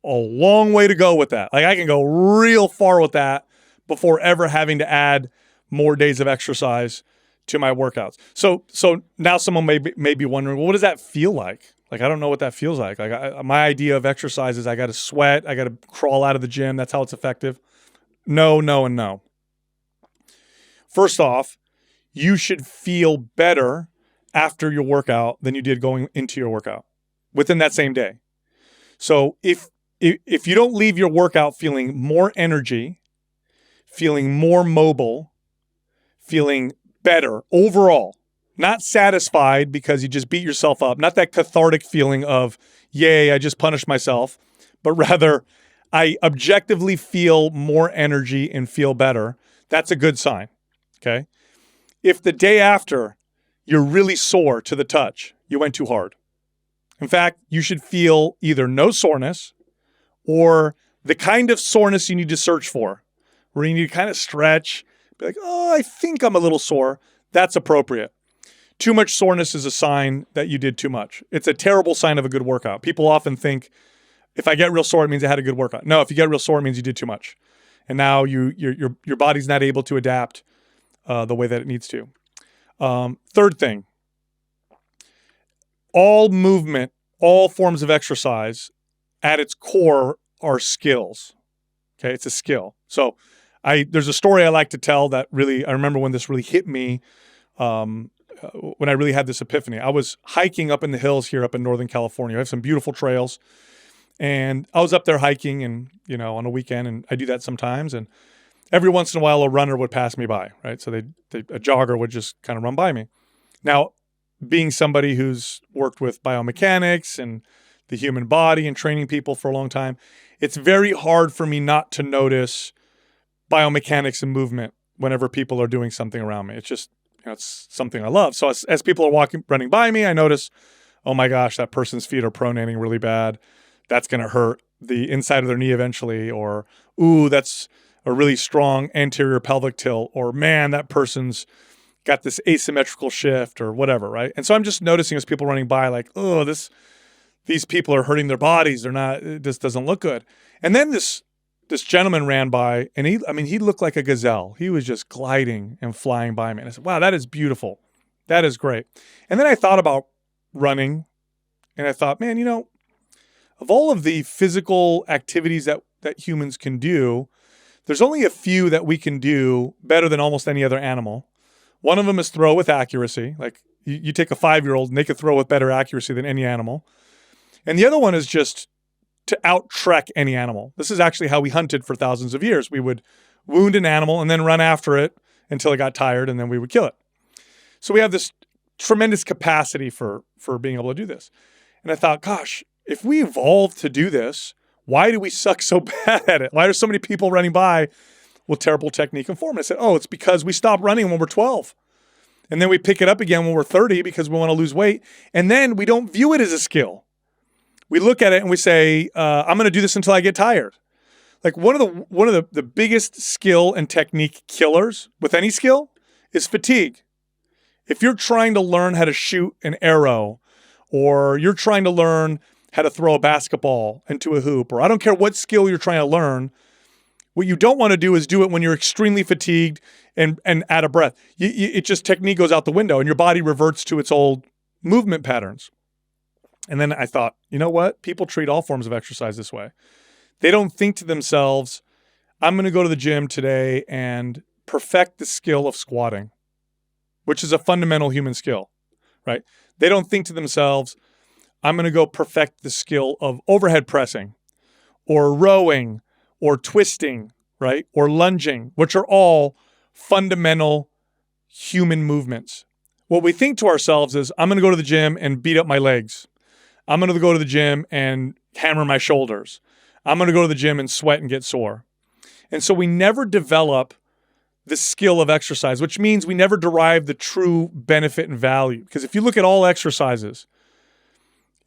S1: a long way to go with that. Like, I can go real far with that before ever having to add more days of exercise to my workouts. So now someone may be wondering, well, what does that feel like? Like, I don't know what that feels like. Like, my idea of exercise is I got to sweat, I got to crawl out of the gym. That's how it's effective. No, and no. First off, you should feel better after your workout than you did going into your workout within that same day. So if you don't leave your workout feeling more energy, feeling more mobile, feeling better overall, not satisfied because you just beat yourself up, not that cathartic feeling of, yay, I just punished myself, but rather I objectively feel more energy and feel better. That's a good sign, okay? If the day after you're really sore to the touch, you went too hard. In fact, you should feel either no soreness or the kind of soreness you need to search for, where you need to kind of stretch, be like, oh, I think I'm a little sore. That's appropriate. Too much soreness is a sign that you did too much. It's a terrible sign of a good workout. People often think, if I get real sore, it means I had a good workout. No, if you get real sore, it means you did too much. And now your body's not able to adapt the way that it needs to. Third thing, all movement, all forms of exercise at its core are skills. Okay, it's a skill. So there's a story I like to tell that really, I remember when this really hit me, when I really had this epiphany. I was hiking up in the hills here up in Northern California. I have some beautiful trails. And I was up there hiking and, on a weekend, and I do that sometimes. And every once in a while, a runner would pass me by, right? So a jogger would just kind of run by me. Now, being somebody who's worked with biomechanics and the human body and training people for a long time, it's very hard for me not to notice biomechanics and movement whenever people are doing something around me. It's just, it's something I love. So as people are running by me, I notice, oh my gosh, that person's feet are pronating really bad. That's going to hurt the inside of their knee eventually. Or, ooh, that's a really strong anterior pelvic tilt. Or, man, that person's got this asymmetrical shift or whatever, right? And so I'm just noticing as people running by, like, oh, these people are hurting their bodies. This doesn't look good. And then this gentleman ran by, and he looked like a gazelle. He was just gliding and flying by me. And I said, wow, that is beautiful. That is great. And then I thought about running, and I thought, man, of all of the physical activities that humans can do, there's only a few that we can do better than almost any other animal. One of them is throw with accuracy. Like you take a 5-year-old and they could throw with better accuracy than any animal. And the other one is just to out-trek any animal. This is actually how we hunted for thousands of years. We would wound an animal and then run after it until it got tired, and then we would kill it. So we have this tremendous capacity for being able to do this. And I thought, gosh, if we evolved to do this, why do we suck so bad at it? Why are so many people running by with terrible technique and form? And I said, oh, it's because we stopped running when we're 12. And then we pick it up again when we're 30 because we want to lose weight. And then we don't view it as a skill. We look at it and we say, I'm going to do this until I get tired. Like one of the biggest skill and technique killers with any skill is fatigue. If you're trying to learn how to shoot an arrow, or you're trying to learn how to throw a basketball into a hoop, or I don't care what skill you're trying to learn, what you don't want to do is do it when you're extremely fatigued and out of breath. It just technique goes out the window and your body reverts to its old movement patterns. And then I thought, you know what? People treat all forms of exercise this way. They don't think to themselves, I'm going to go to the gym today and perfect the skill of squatting, which is a fundamental human skill, right? They don't think to themselves, I'm going to go perfect the skill of overhead pressing or rowing or twisting, right? Or lunging, which are all fundamental human movements. What we think to ourselves is, I'm going to go to the gym and beat up my legs. I'm going to go to the gym and hammer my shoulders. I'm going to go to the gym and sweat and get sore. And so we never develop the skill of exercise, which means we never derive the true benefit and value. Because if you look at all exercises,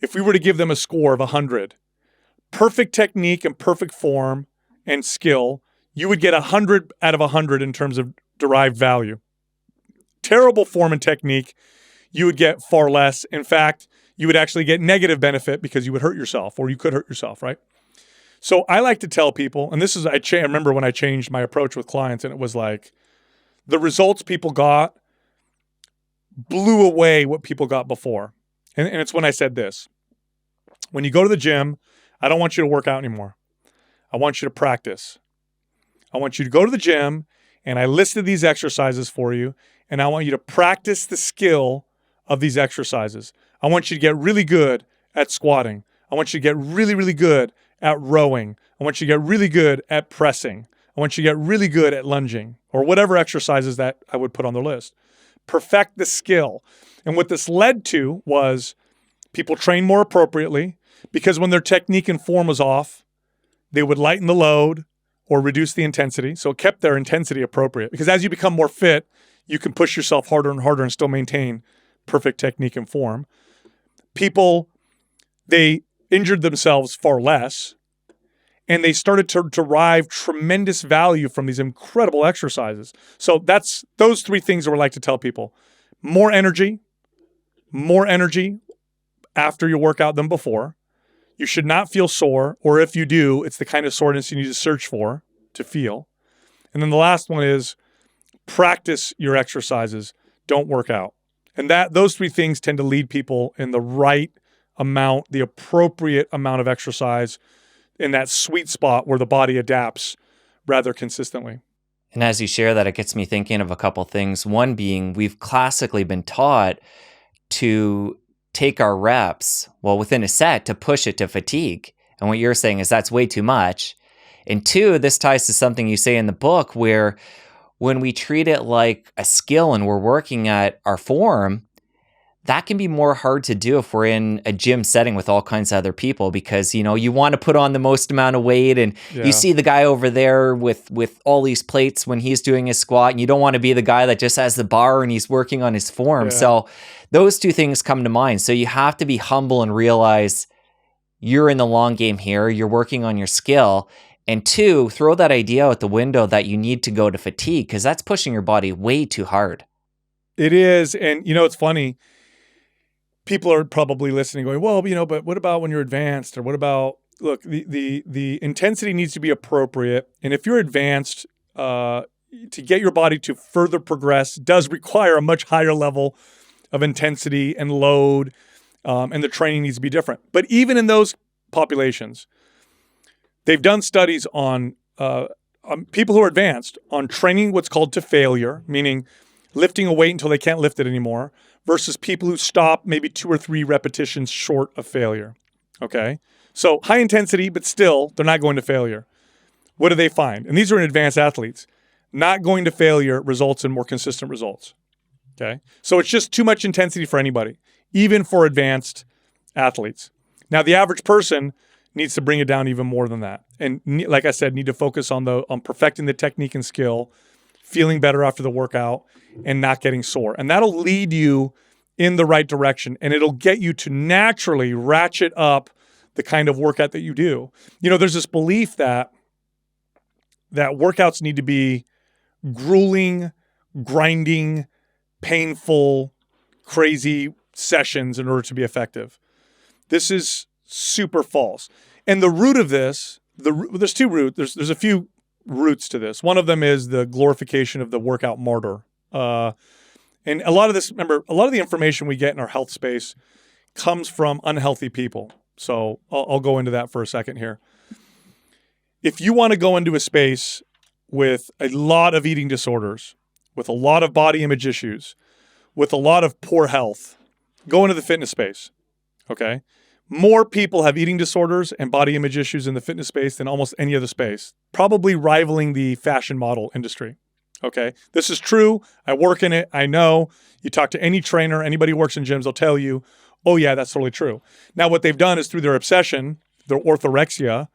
S1: if we were to give them a score of 100, perfect technique and perfect form and skill, you would get 100 out of 100 in terms of derived value. Terrible form and technique, you would get far less. In fact, you would actually get negative benefit because you would hurt yourself, or you could hurt yourself, right? So I like to tell people, and this is, I remember when I changed my approach with clients, and it was like, the results people got blew away what people got before. And it's when I said this. When you go to the gym, I don't want you to work out anymore. I want you to practice. I want you to go to the gym, and I listed these exercises for you, and I want you to practice the skill of these exercises. I want you to get really good at squatting. I want you to get really, really good at rowing. I want you to get really good at pressing. I want you to get really good at lunging or whatever exercises that I would put on the list. Perfect the skill. And what this led to was people train more appropriately because when their technique and form was off, they would lighten the load or reduce the intensity. So it kept their intensity appropriate because as you become more fit, you can push yourself harder and harder and still maintain perfect technique and form. People, they injured themselves far less, and they started to derive tremendous value from these incredible exercises. So that's those three things that we like to tell people. More energy after your workout than before. You should not feel sore, or if you do, it's the kind of soreness you need to search for to feel. And then the last one is practice your exercises. Don't work out. And those three things tend to lead people in the right amount, the appropriate amount of exercise in that sweet spot where the body adapts rather consistently.
S2: And as you share that, it gets me thinking of a couple things. One being we've classically been taught to take our reps, well, within a set to push it to fatigue. And what you're saying is that's way too much. And two, this ties to something you say in the book where when we treat it like a skill and we're working at our form, that can be more hard to do if we're in a gym setting with all kinds of other people because, you want to put on the most amount of weight and you see the guy over there with all these plates when he's doing his squat and you don't want to be the guy that just has the bar and he's working on his form.
S1: Yeah.
S2: So those two things come to mind. So you have to be humble and realize you're in the long game here. You're working on your skill. And two, throw that idea out the window that you need to go to fatigue because that's pushing your body way too hard.
S1: It is. And, it's funny. People are probably listening going, well, but what about when you're advanced? Or what about, look, the intensity needs to be appropriate. And if you're advanced, to get your body to further progress does require a much higher level of intensity and load, and the training needs to be different. But even in those populations, they've done studies on people who are advanced on training what's called to failure, meaning lifting a weight until they can't lift it anymore, versus people who stop maybe 2 or 3 repetitions short of failure. Okay? So high intensity, but still, they're not going to failure. What do they find? And these are in advanced athletes. Not going to failure results in more consistent results. Okay? So it's just too much intensity for anybody, even for advanced athletes. Now, the average person needs to bring it down even more than that. And like I said, need to focus on perfecting the technique and skill, feeling better after the workout, and not getting sore. And that'll lead you in the right direction, and it'll get you to naturally ratchet up the kind of workout that you do. There's this belief that workouts need to be grueling, grinding, painful, crazy sessions in order to be effective. This is super false. And the root of this, there's two roots. There's a few roots to this. One of them is the glorification of the workout martyr. And a lot of the information we get in our health space comes from unhealthy people. So I'll go into that for a second here. If you want to go into a space with a lot of eating disorders, with a lot of body image issues, with a lot of poor health, go into the fitness space. Okay? More people have eating disorders and body image issues in the fitness space than almost any other space, probably rivaling the fashion model industry. Okay, this is true. I work in it. I know. You talk to any trainer, anybody who works in gyms, they'll tell you, oh yeah, that's totally true. Now, what they've done is through their obsession, their orthorexia,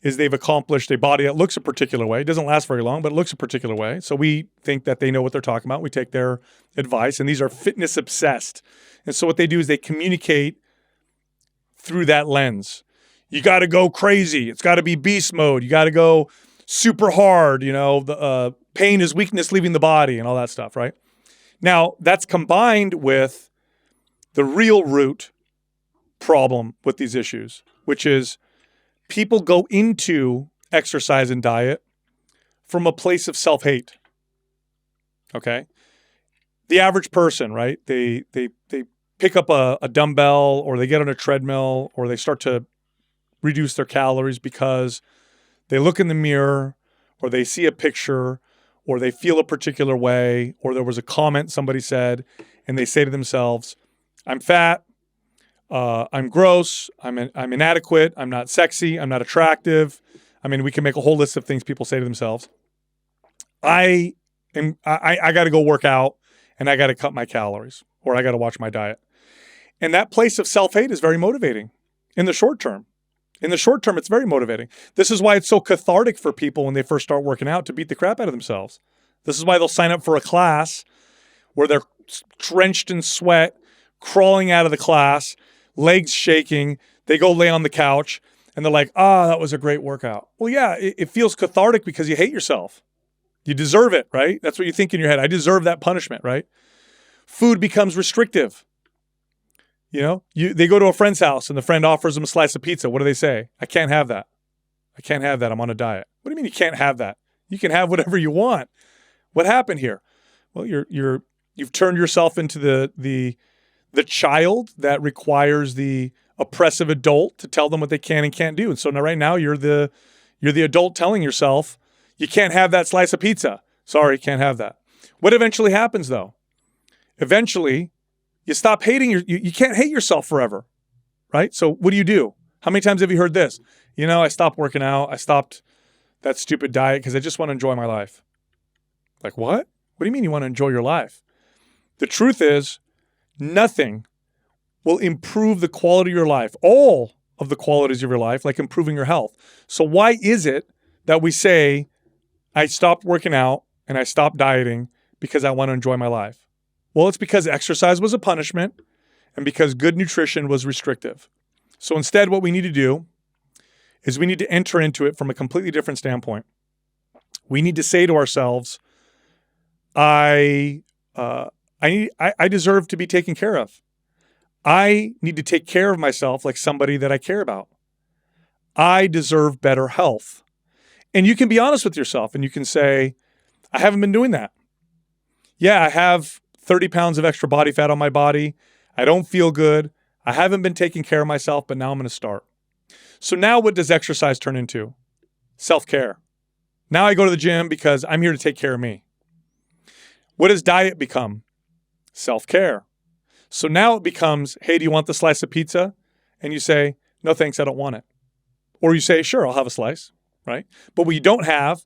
S1: is they've accomplished a body that looks a particular way. It doesn't last very long, but it looks a particular way. So we think that they know what they're talking about. We take their advice, and these are fitness obsessed. And so what they do is they communicate through that lens. You got to go crazy. It's got to be beast mode. You got to go super hard. The pain is weakness leaving the body and all that stuff, right? Now, that's combined with the real root problem with these issues, which is people go into exercise and diet from a place of self-hate. Okay? The average person, right? They pick up a dumbbell, or they get on a treadmill, or they start to reduce their calories because they look in the mirror, or they see a picture, or they feel a particular way, or there was a comment somebody said, and they say to themselves, I'm fat, I'm gross, I'm inadequate, I'm not sexy, I'm not attractive, I mean, we can make a whole list of things people say to themselves. I got to go work out and I got to cut my calories or I got to watch my diet. And that place of self-hate is very motivating in the short term. In the short term, it's very motivating. This is why it's so cathartic for people when they first start working out to beat the crap out of themselves. This is why they'll sign up for a class where they're drenched in sweat, crawling out of the class, legs shaking. They go lay on the couch and they're like, that was a great workout. Well, yeah, it feels cathartic because you hate yourself. You deserve it, right? That's what you think in your head. I deserve that punishment, right? Food becomes restrictive. They go to a friend's house and the friend offers them a slice of pizza. What do they say? I can't have that. I can't have that. I'm on a diet. What do you mean you can't have that? You can have whatever you want. What happened here? Well, you've turned yourself into the child that requires the oppressive adult to tell them what they can and can't do. And so now right now you're the adult telling yourself you can't have that slice of pizza. Sorry, can't have that. What eventually happens though? Eventually, you stop hating you can't hate yourself forever, right? So what do? How many times have you heard this? I stopped working out. I stopped that stupid diet because I just want to enjoy my life. Like what? What do you mean you want to enjoy your life? The truth is, nothing will improve the quality of your life, all of the qualities of your life, like improving your health. So why is it that we say, I stopped working out and I stopped dieting because I want to enjoy my life? Well, it's because exercise was a punishment and because good nutrition was restrictive. So instead, what we need to do is we need to enter into it from a completely different standpoint. We need to say to ourselves, I deserve to be taken care of. I need to take care of myself like somebody that I care about. I deserve better health. And you can be honest with yourself and you can say, I haven't been doing that. Yeah, I have 30 pounds of extra body fat on my body. I don't feel good. I haven't been taking care of myself, but now I'm going to start. So now what does exercise turn into? Self-care. Now I go to the gym because I'm here to take care of me. What does diet become? Self-care. So now it becomes, hey, do you want the slice of pizza? And you say, no, thanks, I don't want it. Or you say, sure, I'll have a slice, right? But what you don't have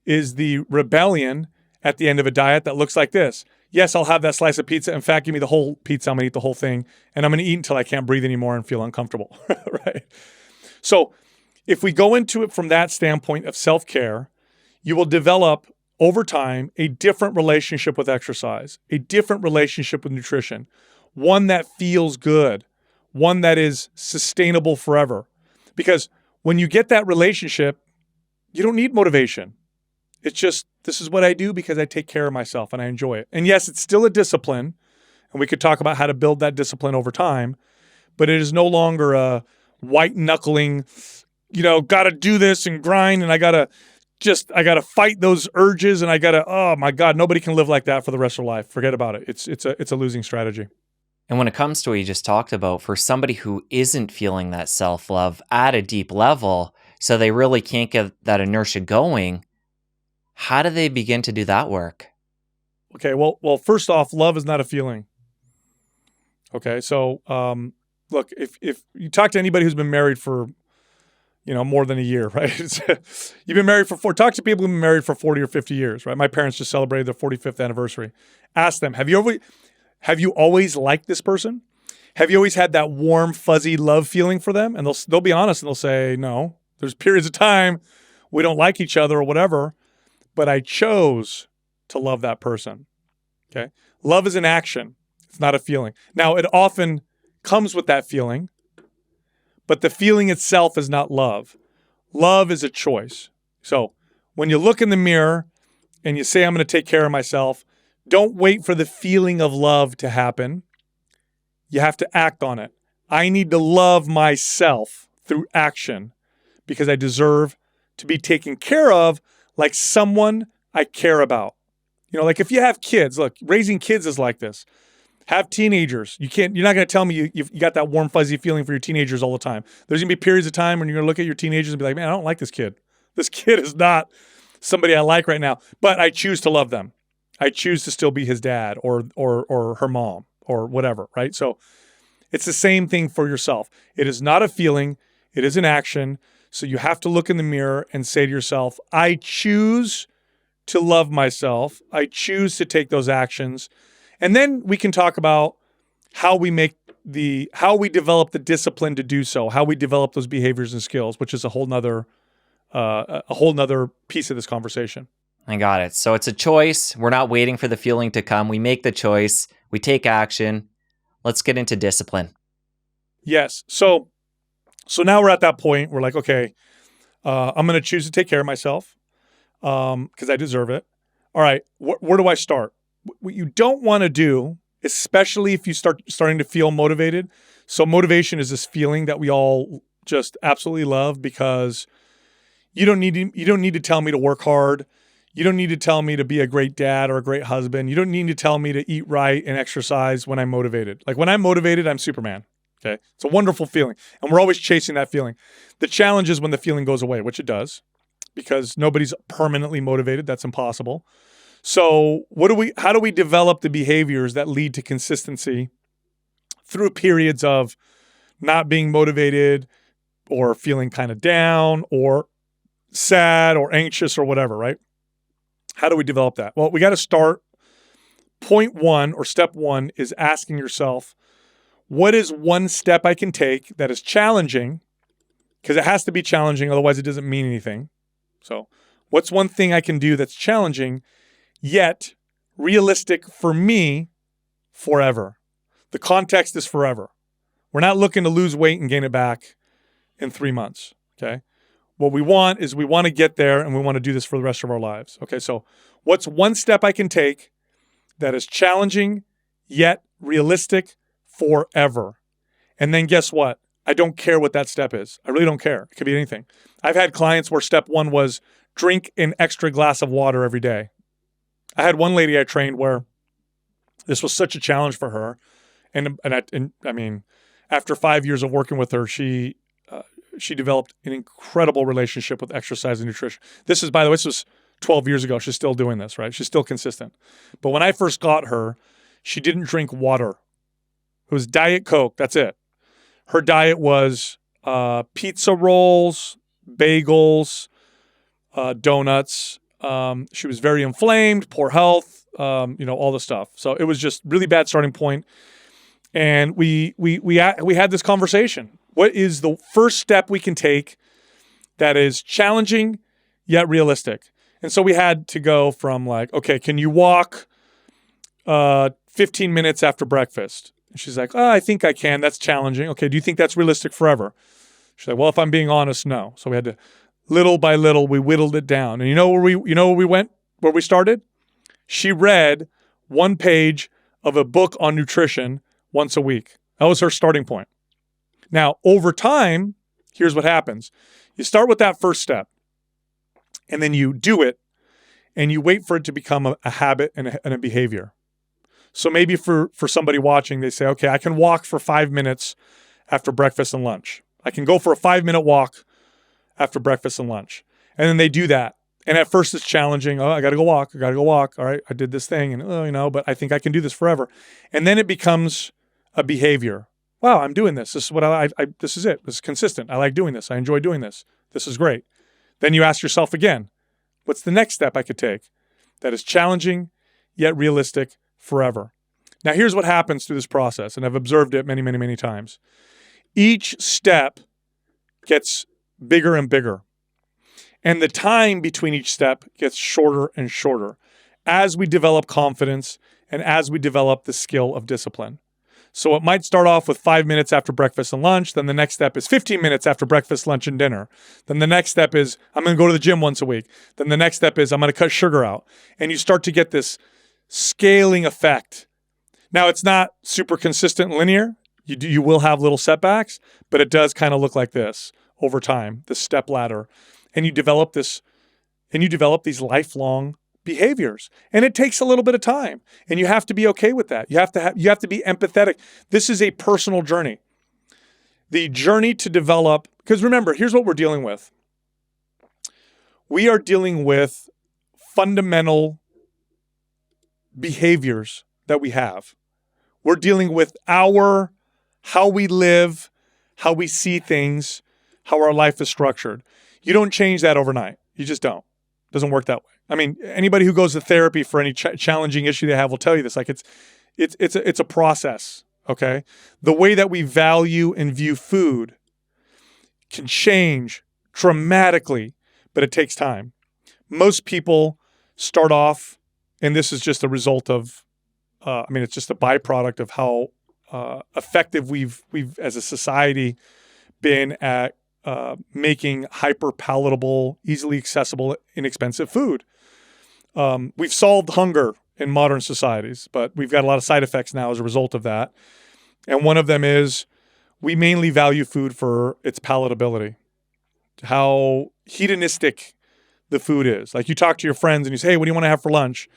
S1: is the rebellion at the end of a diet that looks like this. Yes, I'll have that slice of pizza. In fact, give me the whole pizza. I'm going to eat the whole thing. And I'm going to eat until I can't breathe anymore and feel uncomfortable, right? So if we go into it from that standpoint of self-care, you will develop over time a different relationship with exercise, a different relationship with nutrition, one that feels good, one that is sustainable forever. Because when you get that relationship, you don't need motivation. It's just, this is what I do because I take care of myself and I enjoy it. And yes, it's still a discipline. And we could talk about how to build that discipline over time. But it is no longer a white knuckling, got to do this and grind. And I got to fight those urges. And oh my God, nobody can live like that for the rest of their life. Forget about it. It's a losing strategy.
S2: And when it comes to what you just talked about, for somebody who isn't feeling that self-love at a deep level, so they really can't get that inertia going, how do they begin to do that work?
S1: Okay, well, first off, love is not a feeling. Okay, so look, if you talk to anybody who's been married for, more than a year, right? You've been married talk to people who've been married for 40 or 50 years, right? My parents just celebrated their 45th anniversary. Ask them, have you always liked this person? Have you always had that warm, fuzzy love feeling for them? And they'll be honest and they'll say, no, there's periods of time we don't like each other or whatever, but I chose to love that person. Okay. Love is an action. It's not a feeling. Now, it often comes with that feeling, but the feeling itself is not love. Love is a choice. So when you look in the mirror and you say, I'm going to take care of myself, don't wait for the feeling of love to happen. You have to act on it. I need to love myself through action because I deserve to be taken care of like someone I care about. Like if you have kids, look, raising kids is like this. Have teenagers. You're not going to tell me you got that warm, fuzzy feeling for your teenagers all the time. There's going to be periods of time when you're going to look at your teenagers and be like, man, I don't like this kid. This kid is not somebody I like right now, but I choose to love them. I choose to still be his dad or her mom or whatever, right? So it's the same thing for yourself. It is not a feeling. It is an action. So you have to look in the mirror and say to yourself, I choose to love myself. I choose to take those actions. And then we can talk about how we develop the discipline to do so, how we develop those behaviors and skills, which is a whole nother piece of this conversation.
S2: I got it. So it's a choice. We're not waiting for the feeling to come. We make the choice. We take action. Let's get into discipline.
S1: Yes. So now we're at that point. We're like, okay, I'm going to choose to take care of myself because I deserve it. All right, where do I start? What you don't want to do, especially if you starting to feel motivated. So motivation is this feeling that we all just absolutely love because you don't need to tell me to work hard. You don't need to tell me to be a great dad or a great husband. You don't need to tell me to eat right and exercise when I'm motivated. Like when I'm motivated, I'm Superman. Okay. It's a wonderful feeling. And we're always chasing that feeling. The challenge is when the feeling goes away, which it does, because nobody's permanently motivated. That's impossible. So how do we develop the behaviors that lead to consistency through periods of not being motivated or feeling kind of down or sad or anxious or whatever, right? How do we develop that? Well, we got to start. Point one or step one is asking yourself, what is one step I can take that is challenging? Because it has to be challenging, otherwise it doesn't mean anything. So what's one thing I can do that's challenging, yet realistic for me forever? The context is forever. We're not looking to lose weight and gain it back in 3 months, okay? What we want is we want to get there and we want to do this for the rest of our lives. Okay, so what's one step I can take that is challenging yet realistic forever? And then guess what? I don't care what that step is. I really don't care. It could be anything. I've had clients where step one was drink an extra glass of water every day. I had one lady I trained where this was such a challenge for her. And I mean, after 5 years of working with her, she developed an incredible relationship with exercise and nutrition. This was 12 years ago. She's still doing this, right? She's still consistent. But when I first got her, she didn't drink water. It was Diet Coke. That's it. Her diet was pizza rolls, bagels, donuts. She was very inflamed, poor health, all the stuff. So it was just really bad starting point. And we had this conversation. What is the first step we can take that is challenging yet realistic? And so we had to go from like, okay, can you walk 15 minutes after breakfast? And she's like, oh, I think I can. That's challenging. Okay, do you think that's realistic forever? She's like, well, if I'm being honest, no. So we had to, little by little, we whittled it down. And where we started? She read one page of a book on nutrition once a week. That was her starting point. Now, over time, here's what happens. You start with that first step, and then you do it, and you wait for it to become a habit and a behavior. So maybe for somebody watching, they say, okay, I can walk for 5 minutes after breakfast and lunch. I can go for a 5-minute walk after breakfast and lunch. And then they do that. And at first it's challenging. Oh, I got to go walk. All right, I did this thing, and but I think I can do this forever. And then it becomes a behavior. Wow, I'm doing this. This is what this is it. This is consistent. I like doing this. I enjoy doing this. This is great. Then you ask yourself again, what's the next step I could take that is challenging yet realistic forever? Now, here's what happens through this process, and I've observed it many, many, many times. Each step gets bigger and bigger, and the time between each step gets shorter and shorter as we develop confidence and as we develop the skill of discipline. So it might start off with 5 minutes after breakfast and lunch. Then the next step is 15 minutes after breakfast, lunch, and dinner. Then the next step is I'm going to go to the gym once a week. Then the next step is I'm going to cut sugar out. And you start to get this scaling effect. Now, it's not super consistent and linear. You will have little setbacks, but it does kind of look like this over time, this step ladder. And you develop these lifelong behaviors. And it takes a little bit of time. And you have to be okay with that. You have to be empathetic. This is a personal journey. The journey to develop, because remember, here's what we're dealing with. We are dealing with fundamental behaviors that we have. We're dealing with how we live, how we see things, how our life is structured. You don't change that overnight. You just don't. It doesn't work that way. I mean, anybody who goes to therapy for any challenging issue they have will tell you this. Like it's a process. Okay, the way that we value and view food can change dramatically, but it takes time. Most people start off, and this is just a result of, it's just a byproduct of how effective we've as a society been at making hyper palatable, easily accessible, inexpensive food. We've solved hunger in modern societies, but we've got a lot of side effects now as a result of that. And one of them is we mainly value food for its palatability, how hedonistic the food is. Like you talk to your friends and you say, hey, what do you want to have for lunch?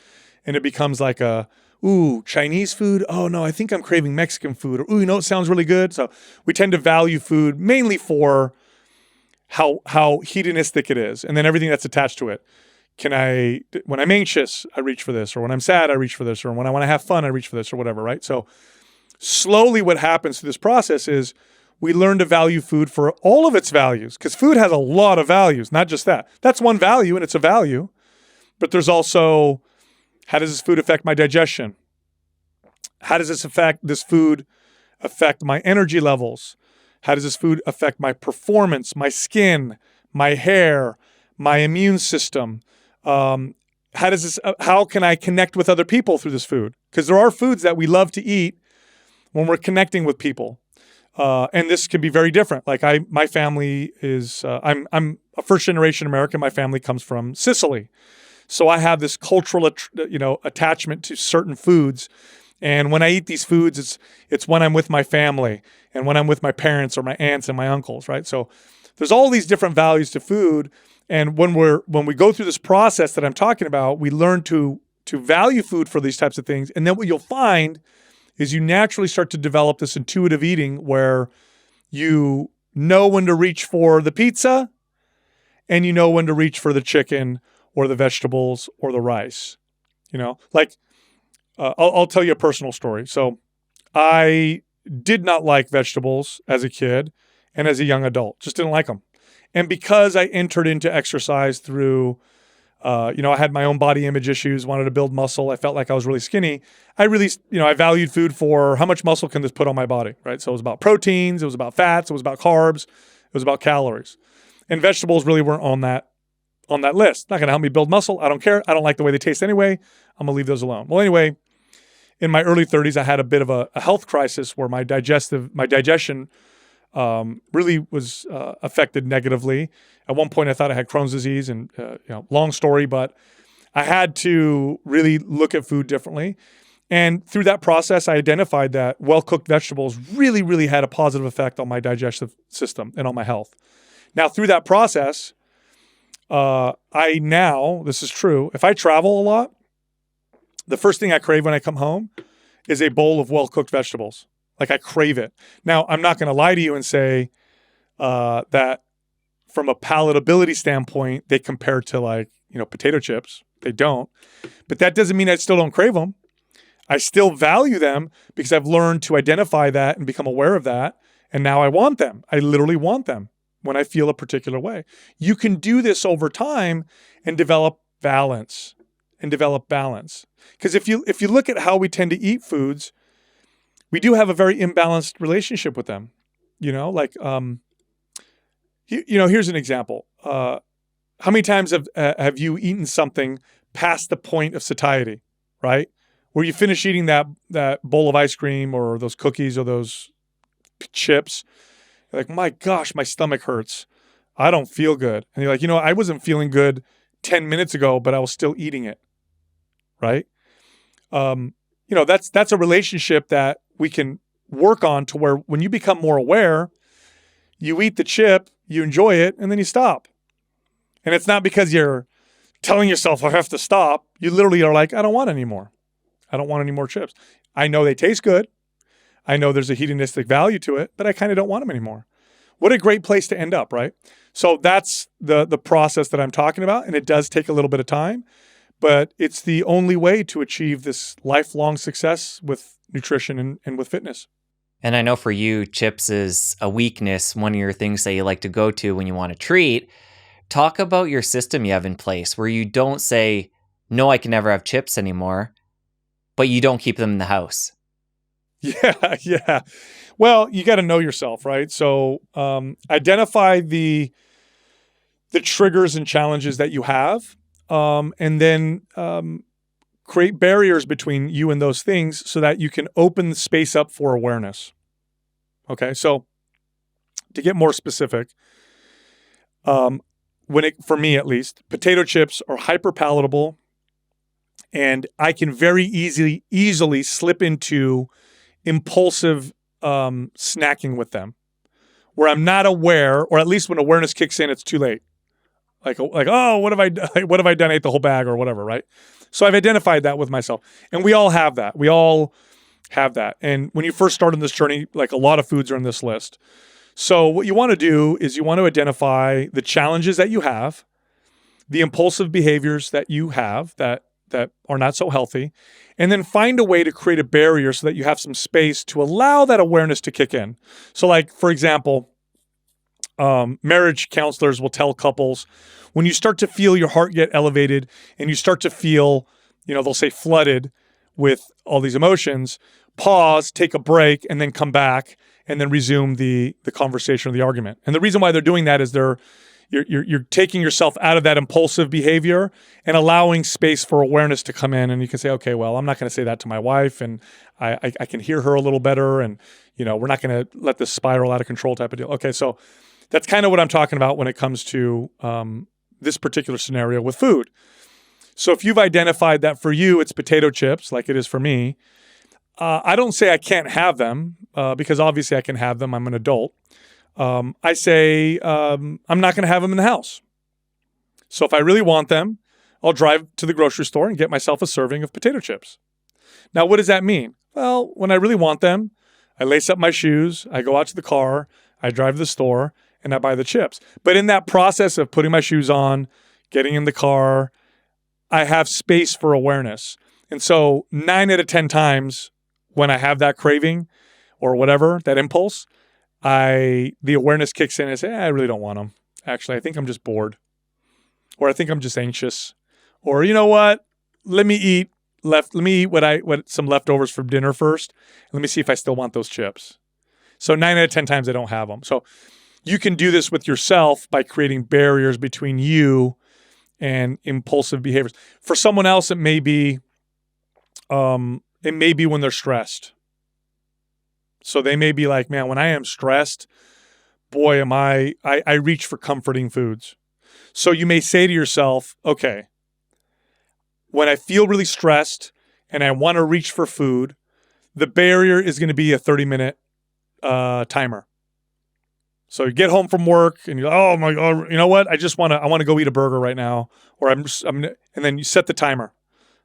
S1: And it becomes like Chinese food? Oh no, I think I'm craving Mexican food. Or, it sounds really good. So we tend to value food mainly for how hedonistic it is. And then everything that's attached to it. When I'm anxious, I reach for this. Or when I'm sad, I reach for this. Or when I want to have fun, I reach for this or whatever, right? So slowly what happens through this process is we learn to value food for all of its values, because food has a lot of values, not just that. That's one value, and it's a value. But there's also, how does this food affect my digestion? How does this food affect my energy levels? How does this food affect my performance, my skin, my hair, my immune system? How can I connect with other people through this food? Because there are foods that we love to eat when we're connecting with people. And this can be very different. Like my family is, I'm a first generation American. My family comes from Sicily. So I have this cultural, attachment to certain foods. And when I eat these foods, it's when I'm with my family and when I'm with my parents or my aunts and my uncles, right? So there's all these different values to food. And when we go through this process that I'm talking about, we learn to value food for these types of things. And then what you'll find is you naturally start to develop this intuitive eating where you know when to reach for the pizza and you know when to reach for the chicken or the vegetables or the rice. I'll tell you a personal story. So I did not like vegetables as a kid and as a young adult, just didn't like them. And because I entered into exercise through I had my own body image issues, wanted to build muscle. I felt like I was really skinny. I valued food for how much muscle can this put on my body, right? So it was about proteins, it was about fats, it was about carbs, it was about calories. And vegetables really weren't on that list. Not going to help me build muscle. I don't care. I don't like the way they taste anyway. I'm going to leave those alone. Well, anyway, in my early 30s, I had a bit of a health crisis where my digestion really was affected negatively. At one point, I thought I had Crohn's disease, and long story, but I had to really look at food differently. And through that process, I identified that well-cooked vegetables really, really had a positive effect on my digestive system and on my health. Now, through that process, this is true, if I travel a lot, the first thing I crave when I come home is a bowl of well-cooked vegetables. Like I crave it. Now, I'm not going to lie to you and say that from a palatability standpoint, they compare to potato chips. They don't. But that doesn't mean I still don't crave them. I still value them because I've learned to identify that and become aware of that. And now I want them. I literally want them when I feel a particular way. You can do this over time and develop balance. Because if you look at how we tend to eat foods, we do have a very imbalanced relationship with them. Here's an example. How many times have you eaten something past the point of satiety, right? Where you finish eating that bowl of ice cream or those cookies or those chips, you're like, my gosh, my stomach hurts. I don't feel good. And you're like, I wasn't feeling good 10 minutes ago, but I was still eating it, right? That's a relationship that we can work on to where when you become more aware, you eat the chip, you enjoy it, and then you stop. And it's not because you're telling yourself, I have to stop. You literally are like, I don't want any more. I don't want any more chips. I know they taste good. I know there's a hedonistic value to it, but I kind of don't want them anymore. What a great place to end up, right? So that's the process that I'm talking about, and it does take a little bit of time, but it's the only way to achieve this lifelong success with nutrition and with fitness.
S2: And I know for you, chips is a weakness, one of your things that you like to go to when you want to treat. Talk about your system you have in place where you don't say, no, I can never have chips anymore, but you don't keep them in the house.
S1: Yeah, yeah. Well, you got to know yourself, right? So identify the triggers and challenges that you have, and then create barriers between you and those things so that you can open the space up for awareness. Okay, so to get more specific, for me at least, potato chips are hyper palatable, and I can very easily slip into impulsive snacking with them, where I'm not aware, or at least when awareness kicks in, it's too late. Like oh, what have I done? I ate the whole bag or whatever, right? So I've identified that with myself, and we all have that. We all have that. And when you first start on this journey, like a lot of foods are on this list. So what you want to do is you want to identify the challenges that you have, the impulsive behaviors that you have that are not so healthy, and then find a way to create a barrier so that you have some space to allow that awareness to kick in. So like, for example, marriage counselors will tell couples, when you start to feel your heart get elevated and you start to feel, they'll say flooded with all these emotions, pause, take a break, and then come back and then resume the conversation or the argument. And the reason why they're doing that is you're taking yourself out of that impulsive behavior and allowing space for awareness to come in. And you can say, okay, well, I'm not going to say that to my wife, and I can hear her a little better, and we're not going to let this spiral out of control type of deal. Okay, so that's kind of what I'm talking about when it comes to this particular scenario with food. So if you've identified that for you, it's potato chips, like it is for me, I don't say I can't have them because obviously I can have them. I'm an adult. I say I'm not going to have them in the house. So if I really want them, I'll drive to the grocery store and get myself a serving of potato chips. Now, what does that mean? Well, when I really want them, I lace up my shoes, I go out to the car, I drive to the store, and I buy the chips. But in that process of putting my shoes on, getting in the car, I have space for awareness. And so 9 out of 10 times when I have that craving or whatever, that impulse, the awareness kicks in and I say, I really don't want them. Actually, I think I'm just bored. Or I think I'm just anxious. Or you know what? Let me eat some leftovers from dinner first. Let me see if I still want those chips. So 9 out of 10 times I don't have them. So you can do this with yourself by creating barriers between you and impulsive behaviors. For someone else, it may be when they're stressed. So they may be like, man, when I am stressed, boy, I reach for comforting foods. So you may say to yourself, okay, when I feel really stressed and I want to reach for food, the barrier is going to be a 30-minute timer. So you get home from work and you go, oh my God, you know what? I want to go eat a burger right now. Or and then you set the timer,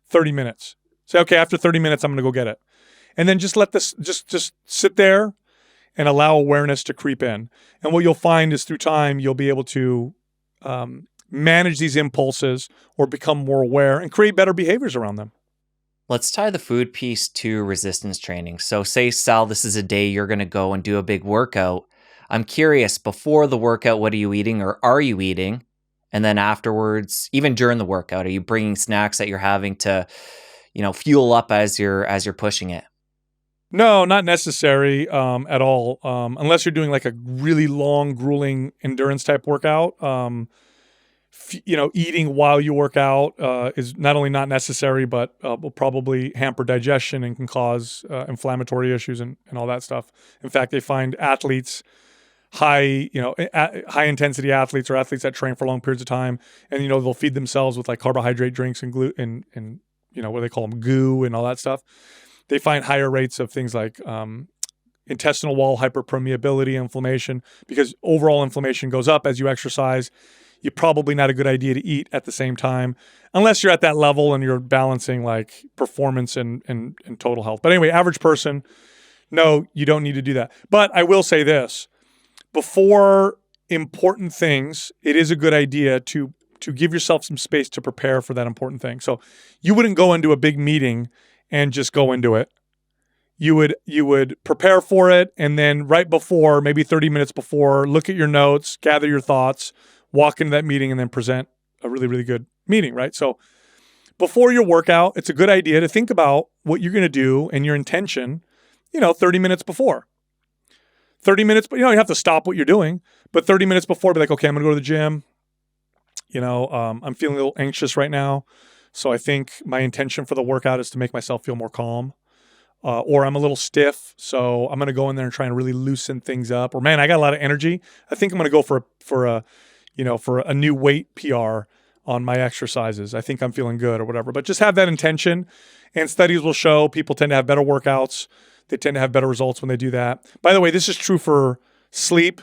S1: 30 minutes. Say, okay, after 30 minutes, I'm going to go get it. And then just let this, just sit there and allow awareness to creep in. And what you'll find is through time, you'll be able to manage these impulses or become more aware and create better behaviors around them.
S2: Let's tie the food piece to resistance training. So say, Sal, this is a day you're going to go and do a big workout. I'm curious, before the workout, what are you eating or are you eating? And then afterwards, even during the workout, are you bringing snacks that you're having to, fuel up as you're pushing it?
S1: No, not necessary at all. Unless you're doing like a really long, grueling endurance type workout. Eating while you work out is not only not necessary, but will probably hamper digestion and can cause inflammatory issues and all that stuff. In fact, they find athletes, high intensity athletes or athletes that train for long periods of time, and they'll feed themselves with like carbohydrate drinks and gluten and what they call them, goo and all that stuff. They find higher rates of things like intestinal wall hyperpermeability, inflammation, because overall inflammation goes up as you exercise. You're probably not a good idea to eat at the same time, unless you're at that level and you're balancing like performance and total health. But anyway, average person, no, you don't need to do that. But I will say this, before important things, it is a good idea to give yourself some space to prepare for that important thing. So you wouldn't go into a big meeting and just go into it. you would prepare for it, and then right before, maybe 30 minutes before, look at your notes, gather your thoughts, walk into that meeting, and then present a really, really good meeting, right? So before your workout, it's a good idea to think about what you're going to do and your intention, 30 minutes before. 30 minutes, but you have to stop what you're doing, but 30 minutes before, be like, okay, I'm going to go to the gym. I'm feeling a little anxious right now. So I think my intention for the workout is to make myself feel more calm. Or I'm a little stiff, so I'm going to go in there and try and really loosen things up. Or man, I got a lot of energy. I think I'm going to go for a new weight PR on my exercises. I think I'm feeling good or whatever. But just have that intention, and studies will show people tend to have better workouts. They tend to have better results when they do that. By the way, this is true for sleep.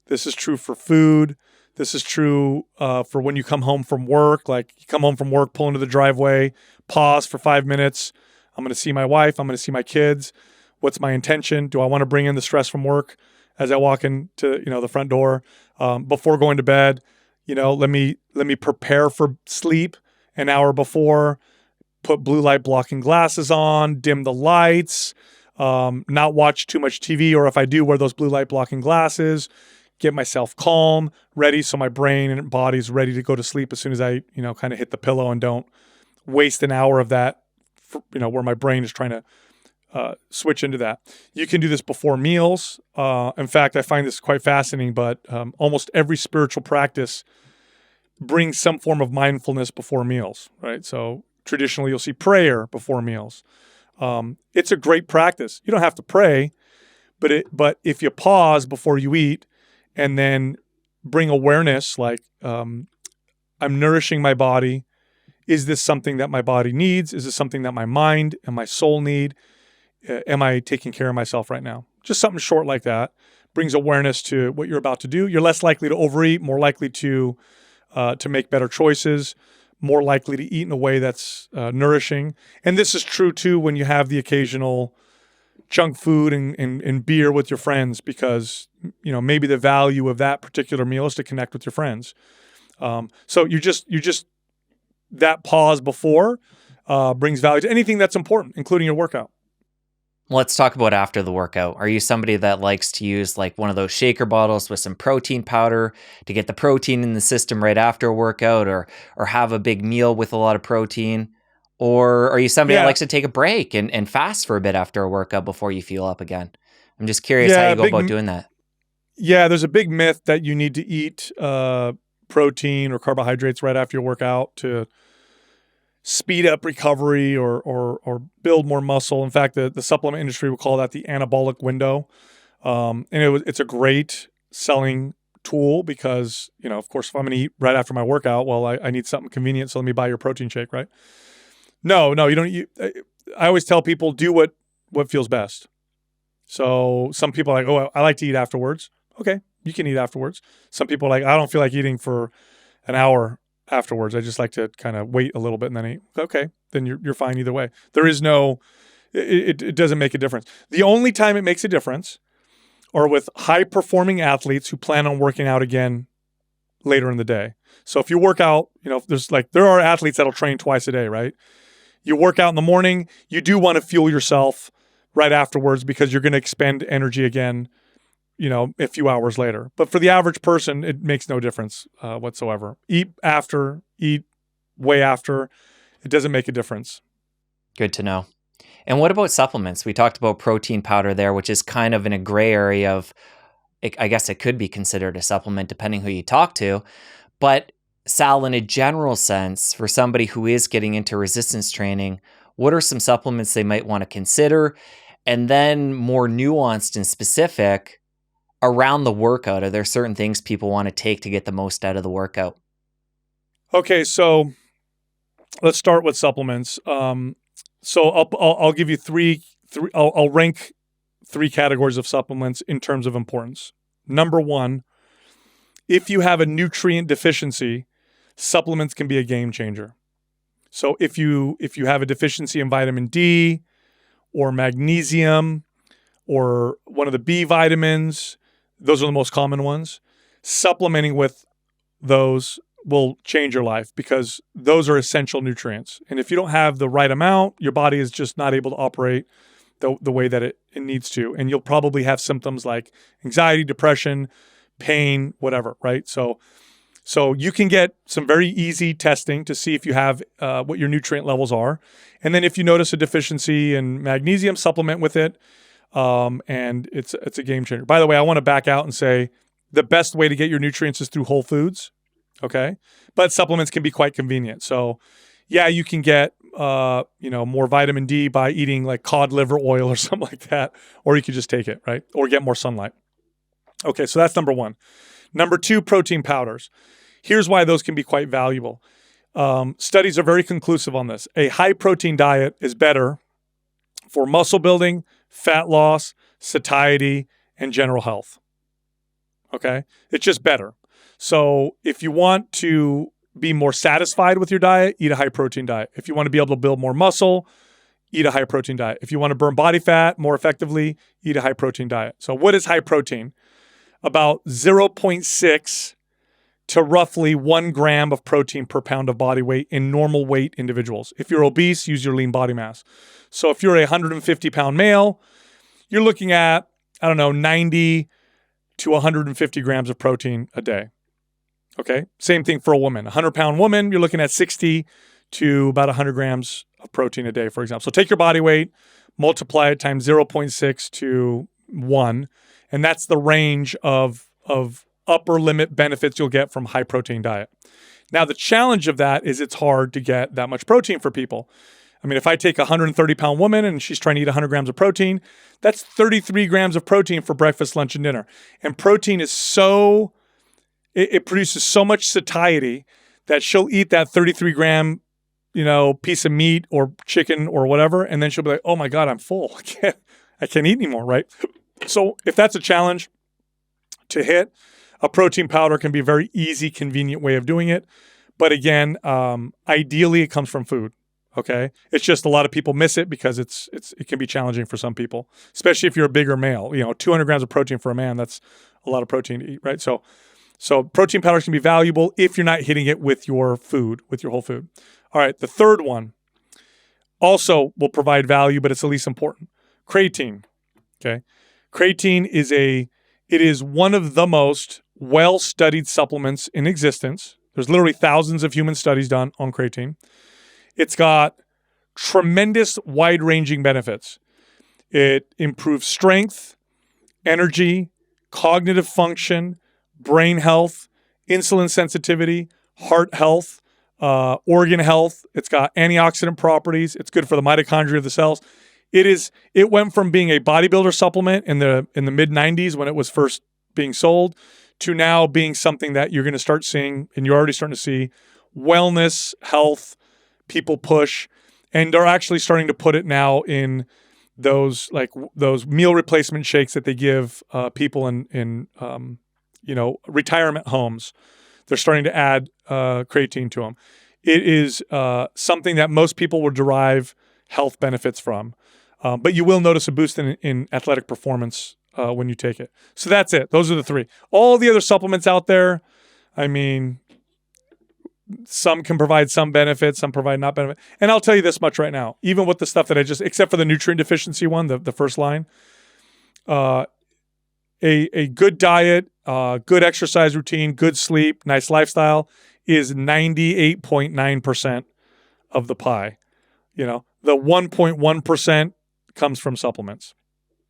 S1: This is true for food. This is true for when you come home from work. Like you come home from work, pull into the driveway, pause for 5 minutes. I'm going to see my wife. I'm going to see my kids. What's my intention? Do I want to bring in the stress from work as I walk into the front door before going to bed? Let me prepare for sleep an hour before. Put blue light blocking glasses on. Dim the lights. Not watch too much TV, or if I do, wear those blue light blocking glasses. Get myself calm, ready, so my brain and body's ready to go to sleep as soon as I kind of hit the pillow, and don't waste an hour of that. Where my brain is trying to switch into that. You can do this before meals. In fact, I find this quite fascinating, but almost every spiritual practice brings some form of mindfulness before meals, right? So traditionally, you'll see prayer before meals. It's a great practice. You don't have to pray, but if you pause before you eat and then bring awareness, like I'm nourishing my body. Is this something that my body needs? Is this something that my mind and my soul need? Am I taking care of myself right now? Just something short like that brings awareness to what you're about to do. You're less likely to overeat, more likely to make better choices, more likely to eat in a way that's nourishing. And this is true too when you have the occasional junk food and beer with your friends, because maybe the value of that particular meal is to connect with your friends. So you just that pause before brings value to anything that's important, including your workout.
S2: Let's talk about after the workout. Are you somebody that likes to use like one of those shaker bottles with some protein powder to get the protein in the system right after a workout, or have a big meal with a lot of protein? Or are you somebody that likes to take a break and fast for a bit after a workout before you fuel up again? I'm just curious how you go about doing that.
S1: Yeah, there's a big myth that you need to eat protein or carbohydrates right after your workout to speed up recovery or build more muscle. In fact, the supplement industry will call that the anabolic window. And it's a great selling tool because, of course, if I'm going to eat right after my workout, well, I need something convenient, so let me buy your protein shake, right? No, you don't. I always tell people, do what feels best. So some people are like, oh, I like to eat afterwards. Okay, you can eat afterwards. Some people are like, I don't feel like eating for an hour afterwards. I just like to kind of wait a little bit and then eat. Okay, then you're fine either way. There is no, it doesn't make a difference. The only time it makes a difference are with high-performing athletes who plan on working out again later in the day. So if you work out, there are athletes that'll train twice a day, right? You work out in the morning, you do want to fuel yourself right afterwards because you're going to expend energy again, a few hours later. But for the average person, it makes no difference whatsoever. Eat after, eat way after. It doesn't make a difference.
S2: Good to know. And what about supplements? We talked about protein powder there, which is kind of in a gray area of, I guess it could be considered a supplement depending who you talk to. But Sal, in a general sense, for somebody who is getting into resistance training, what are some supplements they might want to consider? And then more nuanced and specific, around the workout, are there certain things people want to take to get the most out of the workout?
S1: Okay, so let's start with supplements. So I'll give you three. I'll rank three categories of supplements in terms of importance. Number one, if you have a nutrient deficiency, supplements can be a game changer. So if you have a deficiency in vitamin D or magnesium or one of the B vitamins, those are the most common ones. Supplementing with those will change your life because those are essential nutrients. And if you don't have the right amount, your body is just not able to operate the way that it needs to. And you'll probably have symptoms like anxiety, depression, pain, whatever, right? So you can get some very easy testing to see if you have what your nutrient levels are. And then if you notice a deficiency in magnesium, supplement with it. And it's a game changer. By the way, I want to back out and say the best way to get your nutrients is through whole foods. Okay. But supplements can be quite convenient. So yeah, you can get, more vitamin D by eating like cod liver oil or something like that, or you could just take it, right? Or get more sunlight. Okay. So that's number one. Number two, protein powders. Here's why those can be quite valuable. Studies are very conclusive on this. A high protein diet is better for muscle building, fat loss, satiety, and general health. Okay? It's just better. So if you want to be more satisfied with your diet, eat a high protein diet. If you want to be able to build more muscle, eat a high protein diet. If you want to burn body fat more effectively, eat a high protein diet. So what is high protein? About 0.6 to roughly 1 gram of protein per pound of body weight in normal weight individuals. If you're obese, use your lean body mass. So if you're a 150-pound male, you're looking at, 90 to 150 grams of protein a day. Okay? Same thing for a woman. A 100-pound woman, you're looking at 60 to about 100 grams of protein a day, for example. So take your body weight, multiply it times 0.6 to 1, and that's the range of upper limit benefits you'll get from high protein diet. Now, the challenge of that is it's hard to get that much protein for people. I mean, if I take a 130-pound woman and she's trying to eat 100 grams of protein, that's 33 grams of protein for breakfast, lunch, and dinner. And protein is it produces so much satiety that she'll eat that 33-gram, piece of meat or chicken or whatever, and then she'll be like, "Oh my God, I'm full. I can't eat anymore," right? So if that's a challenge to hit, a protein powder can be a very easy, convenient way of doing it. But again, ideally it comes from food. Okay. It's just a lot of people miss it because it can be challenging for some people, especially if you're a bigger male. 200 grams of protein for a man, that's a lot of protein to eat, right? So protein powders can be valuable if you're not hitting it with your food, with your whole food. All right. The third one also will provide value, but it's the least important. Creatine. Okay. Creatine is one of the most well-studied supplements in existence. There's literally thousands of human studies done on creatine. It's got tremendous wide-ranging benefits. It improves strength, energy, cognitive function, brain health, insulin sensitivity, heart health, organ health. It's got antioxidant properties. It's good for the mitochondria of the cells. It went from being a bodybuilder supplement in the mid 90s when it was first being sold to now being something that you're going to start seeing, and you're already starting to see, wellness, health, people push, and they're actually starting to put it now in those meal replacement shakes that they give people in retirement homes. They're starting to add creatine to them. It is something that most people will derive health benefits from. But you will notice a boost in athletic performance when you take it. So that's it. Those are the three. All the other supplements out there, I mean, some can provide some benefits, some provide not benefit. And I'll tell you this much right now, even with the stuff that except for the nutrient deficiency one, the first line, a good diet, good exercise routine, good sleep, nice lifestyle is 98.9% of the pie. The 1.1% comes from supplements.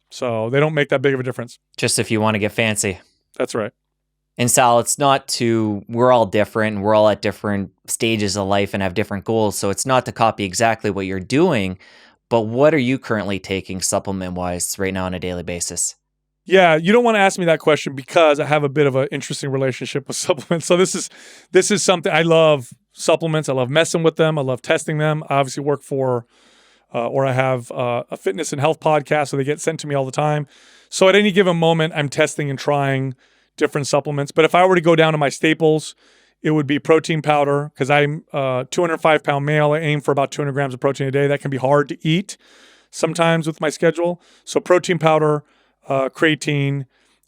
S1: So they don't make that big of a difference.
S2: Just if you want to get fancy.
S1: That's right.
S2: And Sal, we're all different and we're all at different stages of life and have different goals. So it's not to copy exactly what you're doing, but what are you currently taking supplement-wise right now on a daily basis?
S1: Yeah, you don't want to ask me that question because I have a bit of an interesting relationship with supplements. So this is something I love. Supplements. I love messing with them. I love testing them. I obviously work for, or I have a fitness and health podcast, so they get sent to me all the time. So at any given moment, I'm testing and trying different supplements. But if I were to go down to my staples, it would be protein powder because I'm a 205-pound male. I aim for about 200 grams of protein a day. That can be hard to eat sometimes with my schedule. So protein powder, creatine.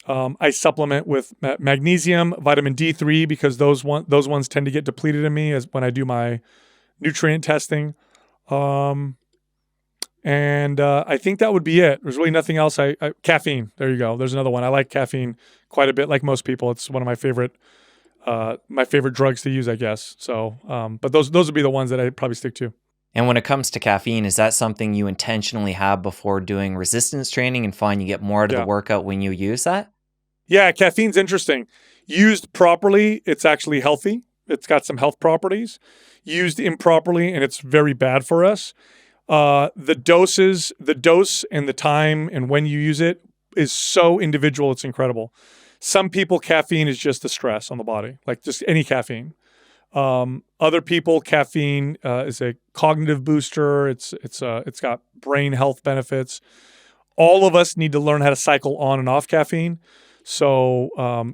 S1: I supplement with magnesium, vitamin D3 because those ones tend to get depleted in me as when I do my nutrient testing. And I think that would be it. There's really nothing else. Caffeine. There you go. There's another one. I like caffeine quite a bit. Like most people, it's one of my favorite drugs to use, I guess. So, but those would be the ones that I'd probably stick to.
S2: And when it comes to caffeine, is that something you intentionally have before doing resistance training and find you get more out of the
S1: Yeah.
S2: workout when you use that?
S1: Yeah, caffeine's interesting. Used properly, it's actually healthy. It's got some health properties. Used improperly, and it's very bad for us. The dose and the time and when you use it is so individual. It's incredible. Some people, caffeine is just the stress on the body, like just any caffeine. Other people, caffeine is a cognitive booster. It's got brain health benefits. All of us need to learn how to cycle on and off caffeine. So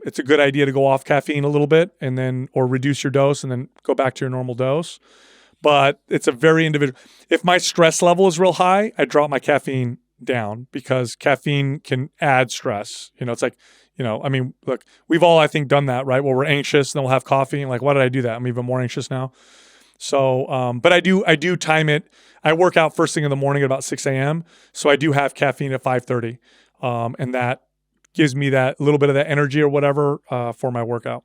S1: it's a good idea to go off caffeine a little bit or reduce your dose and then go back to your normal dose. But it's a very individual. If my stress level is real high, I drop my caffeine down because caffeine can add stress. It's like, I mean, look, we've all, I think, done that, right? Where we're anxious and then we'll have coffee and like, why did I do that? I'm even more anxious now. So, but I do time it. I work out first thing in the morning at about 6 a.m. So I do have caffeine at 5:30. And that gives me that little bit of that energy or whatever for my workout.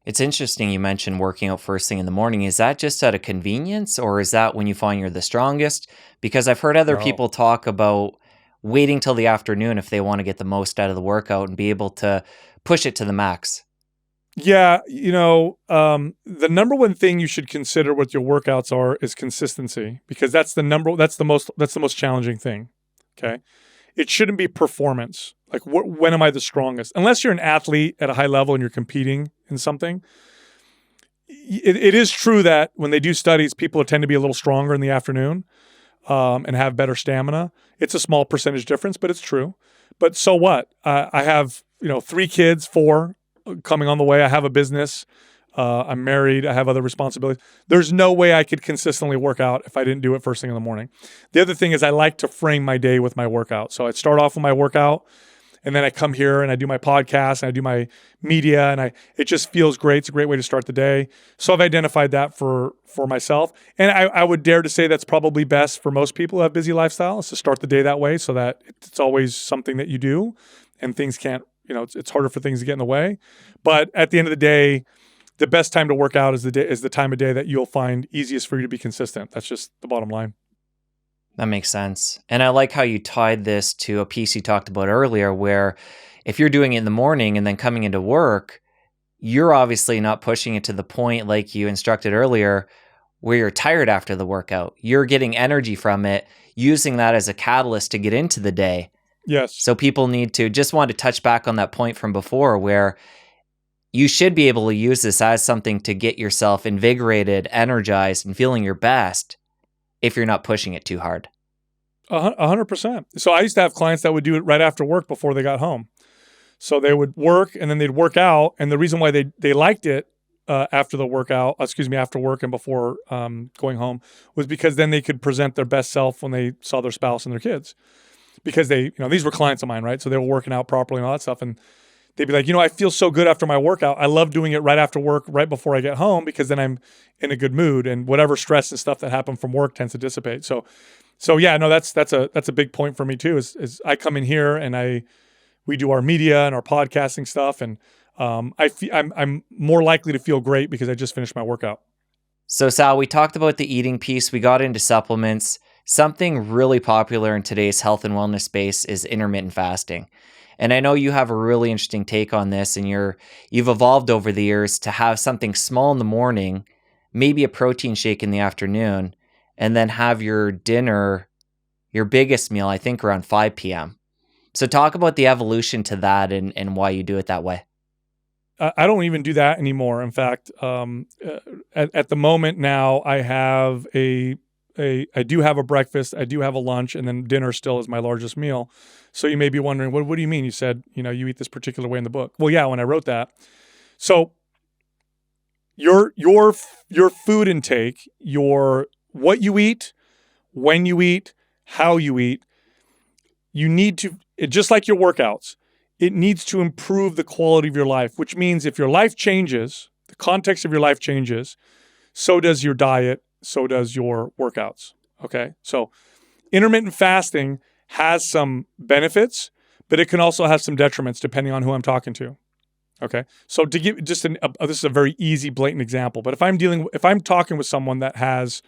S2: It's interesting you mentioned working out first thing in the morning. Is that just out of convenience or is that when you find you're the strongest? Because I've heard other
S1: No.
S2: people talk about waiting till the afternoon if they want to get the most out of the workout and be able to push it to the max.
S1: Yeah, the number one thing you should consider with your workouts is consistency, because that's the most challenging thing. Okay, it shouldn't be performance. Like when am I the strongest? Unless you're an athlete at a high level and you're competing in something. It is true that when they do studies, people tend to be a little stronger in the afternoon and have better stamina. It's a small percentage difference, but it's true. But so what? I have 3 kids, 4 coming on the way. I have a business. I'm married. I have other responsibilities. There's no way I could consistently work out if I didn't do it first thing in the morning. The other thing is I like to frame my day with my workout. So I start off with my workout, and then I come here and I do my podcast and I do my media, and it just feels great. It's a great way to start the day. So I've identified that for myself. And I would dare to say that's probably best for most people who have busy lifestyles, to start the day that way so that it's always something that you do and things can't, it's harder for things to get in the way. But at the end of the day, the best time to work out is the time of day that you'll find easiest for you to be consistent. That's just the bottom line.
S2: That makes sense. And I like how you tied this to a piece you talked about earlier, where if you're doing it in the morning and then coming into work, you're obviously not pushing it to the point like you instructed earlier where you're tired after the workout. You're getting energy from it, using that as a catalyst to get into the day.
S1: Yes.
S2: So people just want to touch back on that point from before where you should be able to use this as something to get yourself invigorated, energized, and feeling your best if you're not pushing it too hard.
S1: 100%. So I used to have clients that would do it right after work before they got home. So they would work and then they'd work out. And the reason why they liked it after work and before going home was because then they could present their best self when they saw their spouse and their kids. Because these were clients of mine, right? So they were working out properly and all that stuff. And they'd be like, I feel so good after my workout. I love doing it right after work, right before I get home, because then I'm in a good mood and whatever stress and stuff that happened from work tends to dissipate. So yeah, no, that's a big point for me too, is I come in here and we do our media and our podcasting stuff. And I'm more likely to feel great because I just finished my workout.
S2: So Sal, we talked about the eating piece. We got into supplements. Something really popular in today's health and wellness space is intermittent fasting. And I know you have a really interesting take on this, and you've evolved over the years to have something small in the morning, maybe a protein shake in the afternoon, and then have your dinner, your biggest meal, I think around 5 p.m. So talk about the evolution to that and why you do it that way.
S1: I don't even do that anymore. In fact, at the moment now, I do have a breakfast, I do have a lunch, and then dinner still is my largest meal. So you may be wondering, what do you mean? You said, you eat this particular way in the book. Well, yeah, when I wrote that. So your food intake, what you eat, when you eat, how you eat, you need to, just like your workouts, it needs to improve the quality of your life, which means if your life changes, the context of your life changes, so does your diet, so does your workouts. Okay. So Intermittent fasting has some benefits, but it can also have some detriments depending on who I'm talking to. Okay. So to give just this is a very easy, blatant example, but if I'm talking with someone that has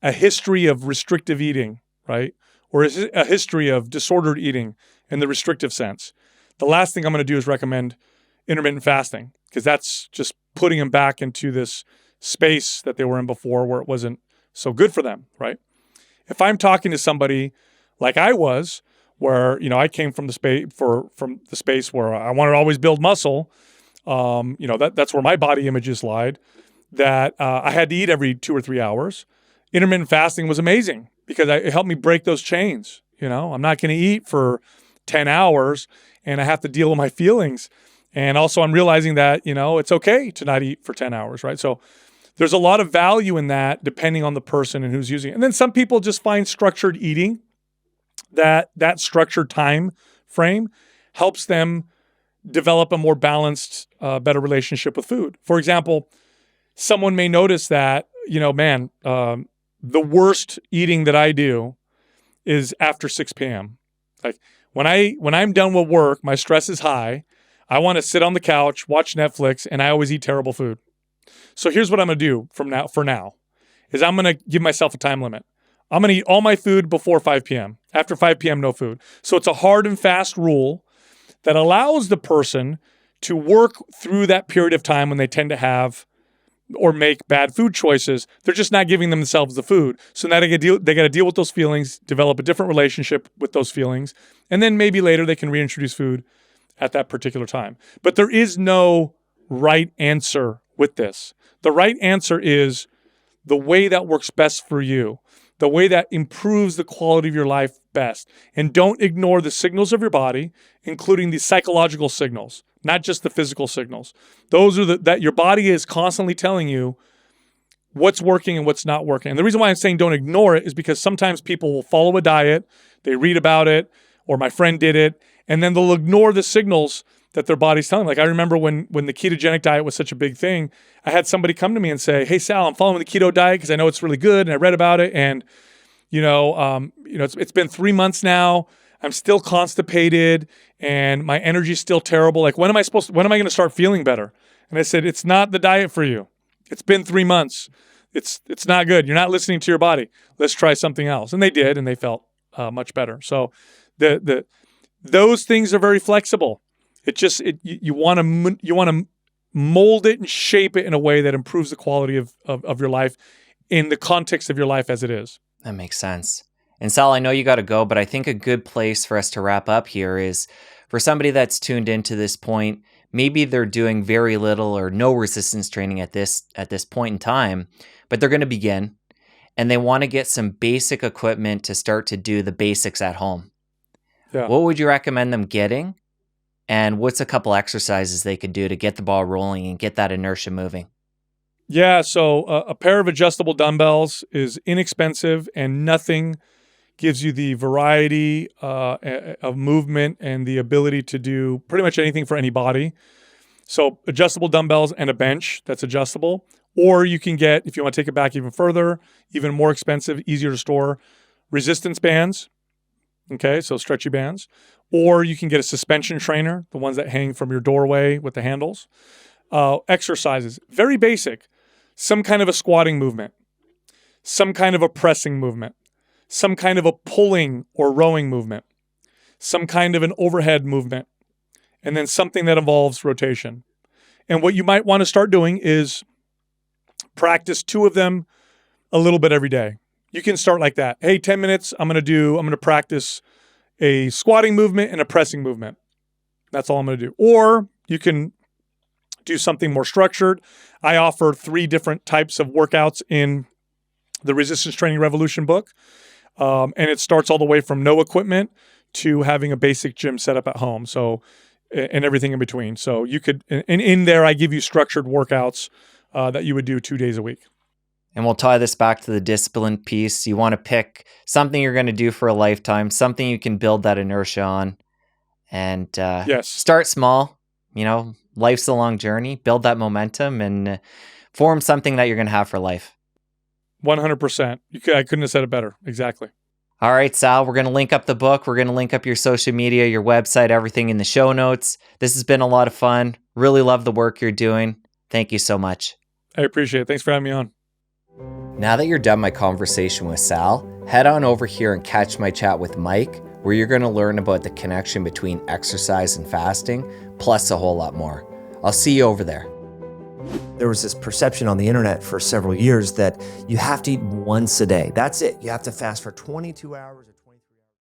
S1: a history of restrictive eating, right? Or a history of disordered eating in the restrictive sense, the last thing I'm going to do is recommend intermittent fasting, because that's just putting them back into this space that they were in before where it wasn't so good for them, right? If I'm talking to somebody like I was, where I came from the space where I wanted to always build muscle, that's where my body images lied. That I had to eat every 2 or 3 hours. Intermittent fasting was amazing because it helped me break those chains. I'm not going to eat for 10 hours and I have to deal with my feelings. And also I'm realizing that, it's okay to not eat for 10 hours, right? So there's a lot of value in that depending on the person and who's using it. And then some people just find structured eating, that structured time frame helps them develop a more balanced, better relationship with food. For example, someone may notice that, the worst eating that I do is after 6 p.m. Like when I'm done with work, my stress is high. I want to sit on the couch, watch Netflix, and I always eat terrible food. So here's what I'm going to do for now, is I'm going to give myself a time limit. I'm going to eat all my food before 5 p.m. After 5 p.m., no food. So it's a hard and fast rule that allows the person to work through that period of time when they tend to have or make bad food choices. They're just not giving themselves the food. So now they got to deal with those feelings, develop a different relationship with those feelings, and then maybe later they can reintroduce food at that particular time. But there is no right answer with this. The right answer is the way that works best for you, the way that improves the quality of your life best. And don't ignore the signals of your body, including the psychological signals, not just the physical signals. Those are that your body is constantly telling you what's working and what's not working. And the reason why I'm saying don't ignore it is because sometimes people will follow a diet, they read about it, or my friend did it, and then they'll ignore the signals that their body's telling. Like I remember when the ketogenic diet was such a big thing, I had somebody come to me and say, "Hey Sal, I'm following the keto diet because I know it's really good and I read about it, and it's been 3 months now. I'm still constipated and my energy's still terrible. Like when am I going to start feeling better?" And I said, "It's not the diet for you. It's been 3 months. It's not good. You're not listening to your body. Let's try something else." And they did, and they felt much better. So those things are very flexible. You want to mold it and shape it in a way that improves the quality of your life in the context of your life as it is.
S2: That makes sense. And Sal, I know you got to go, but I think a good place for us to wrap up here is for somebody that's tuned into this point, maybe they're doing very little or no resistance training at this point in time, but they're going to begin and they want to get some basic equipment to start to do the basics at home.
S1: Yeah.
S2: What would you recommend them getting? And what's a couple exercises they could do to get the ball rolling and get that inertia moving?
S1: Yeah, so a pair of adjustable dumbbells is inexpensive, and nothing gives you the variety of movement and the ability to do pretty much anything for any body. So adjustable dumbbells and a bench that's adjustable. Or you can get, if you want to take it back even further, even more expensive, easier to store, resistance bands. Okay, so stretchy bands. Or you can get a suspension trainer, the ones that hang from your doorway with the handles. Exercises, very basic. Some kind of a squatting movement, some kind of a pressing movement, some kind of a pulling or rowing movement, some kind of an overhead movement, and then something that involves rotation. And what you might want to start doing is practice 2 of them a little bit every day. You can start like that. Hey, 10 minutes, I'm going to practice a squatting movement and a pressing movement. That's all I'm going to do. Or you can do something more structured. I offer 3 different types of workouts in the Resistance Training Revolution book. And it starts all the way from no equipment to having a basic gym set up at home. So, and everything in between. So you could, and in there, I give you structured workouts that you would do 2 days a week.
S2: And we'll tie this back to the discipline piece. You want to pick something you're going to do for a lifetime, something you can build that inertia on. And
S1: yes,
S2: start small. Life's a long journey. Build that momentum and form something that you're going to have for life.
S1: 100%. I couldn't have said it better. Exactly.
S2: All right, Sal, we're going to link up the book. We're going to link up your social media, your website, everything in the show notes. This has been a lot of fun. Really love the work you're doing. Thank you so much.
S1: I appreciate it. Thanks for having me on.
S2: Now that you're done my conversation with Sal, head on over here and catch my chat with Mike, where you're going to learn about the connection between exercise and fasting, plus a whole lot more. I'll see you over there.
S3: There was this perception on the internet for several years that you have to eat once a day. That's it. You have to fast for 22 hours.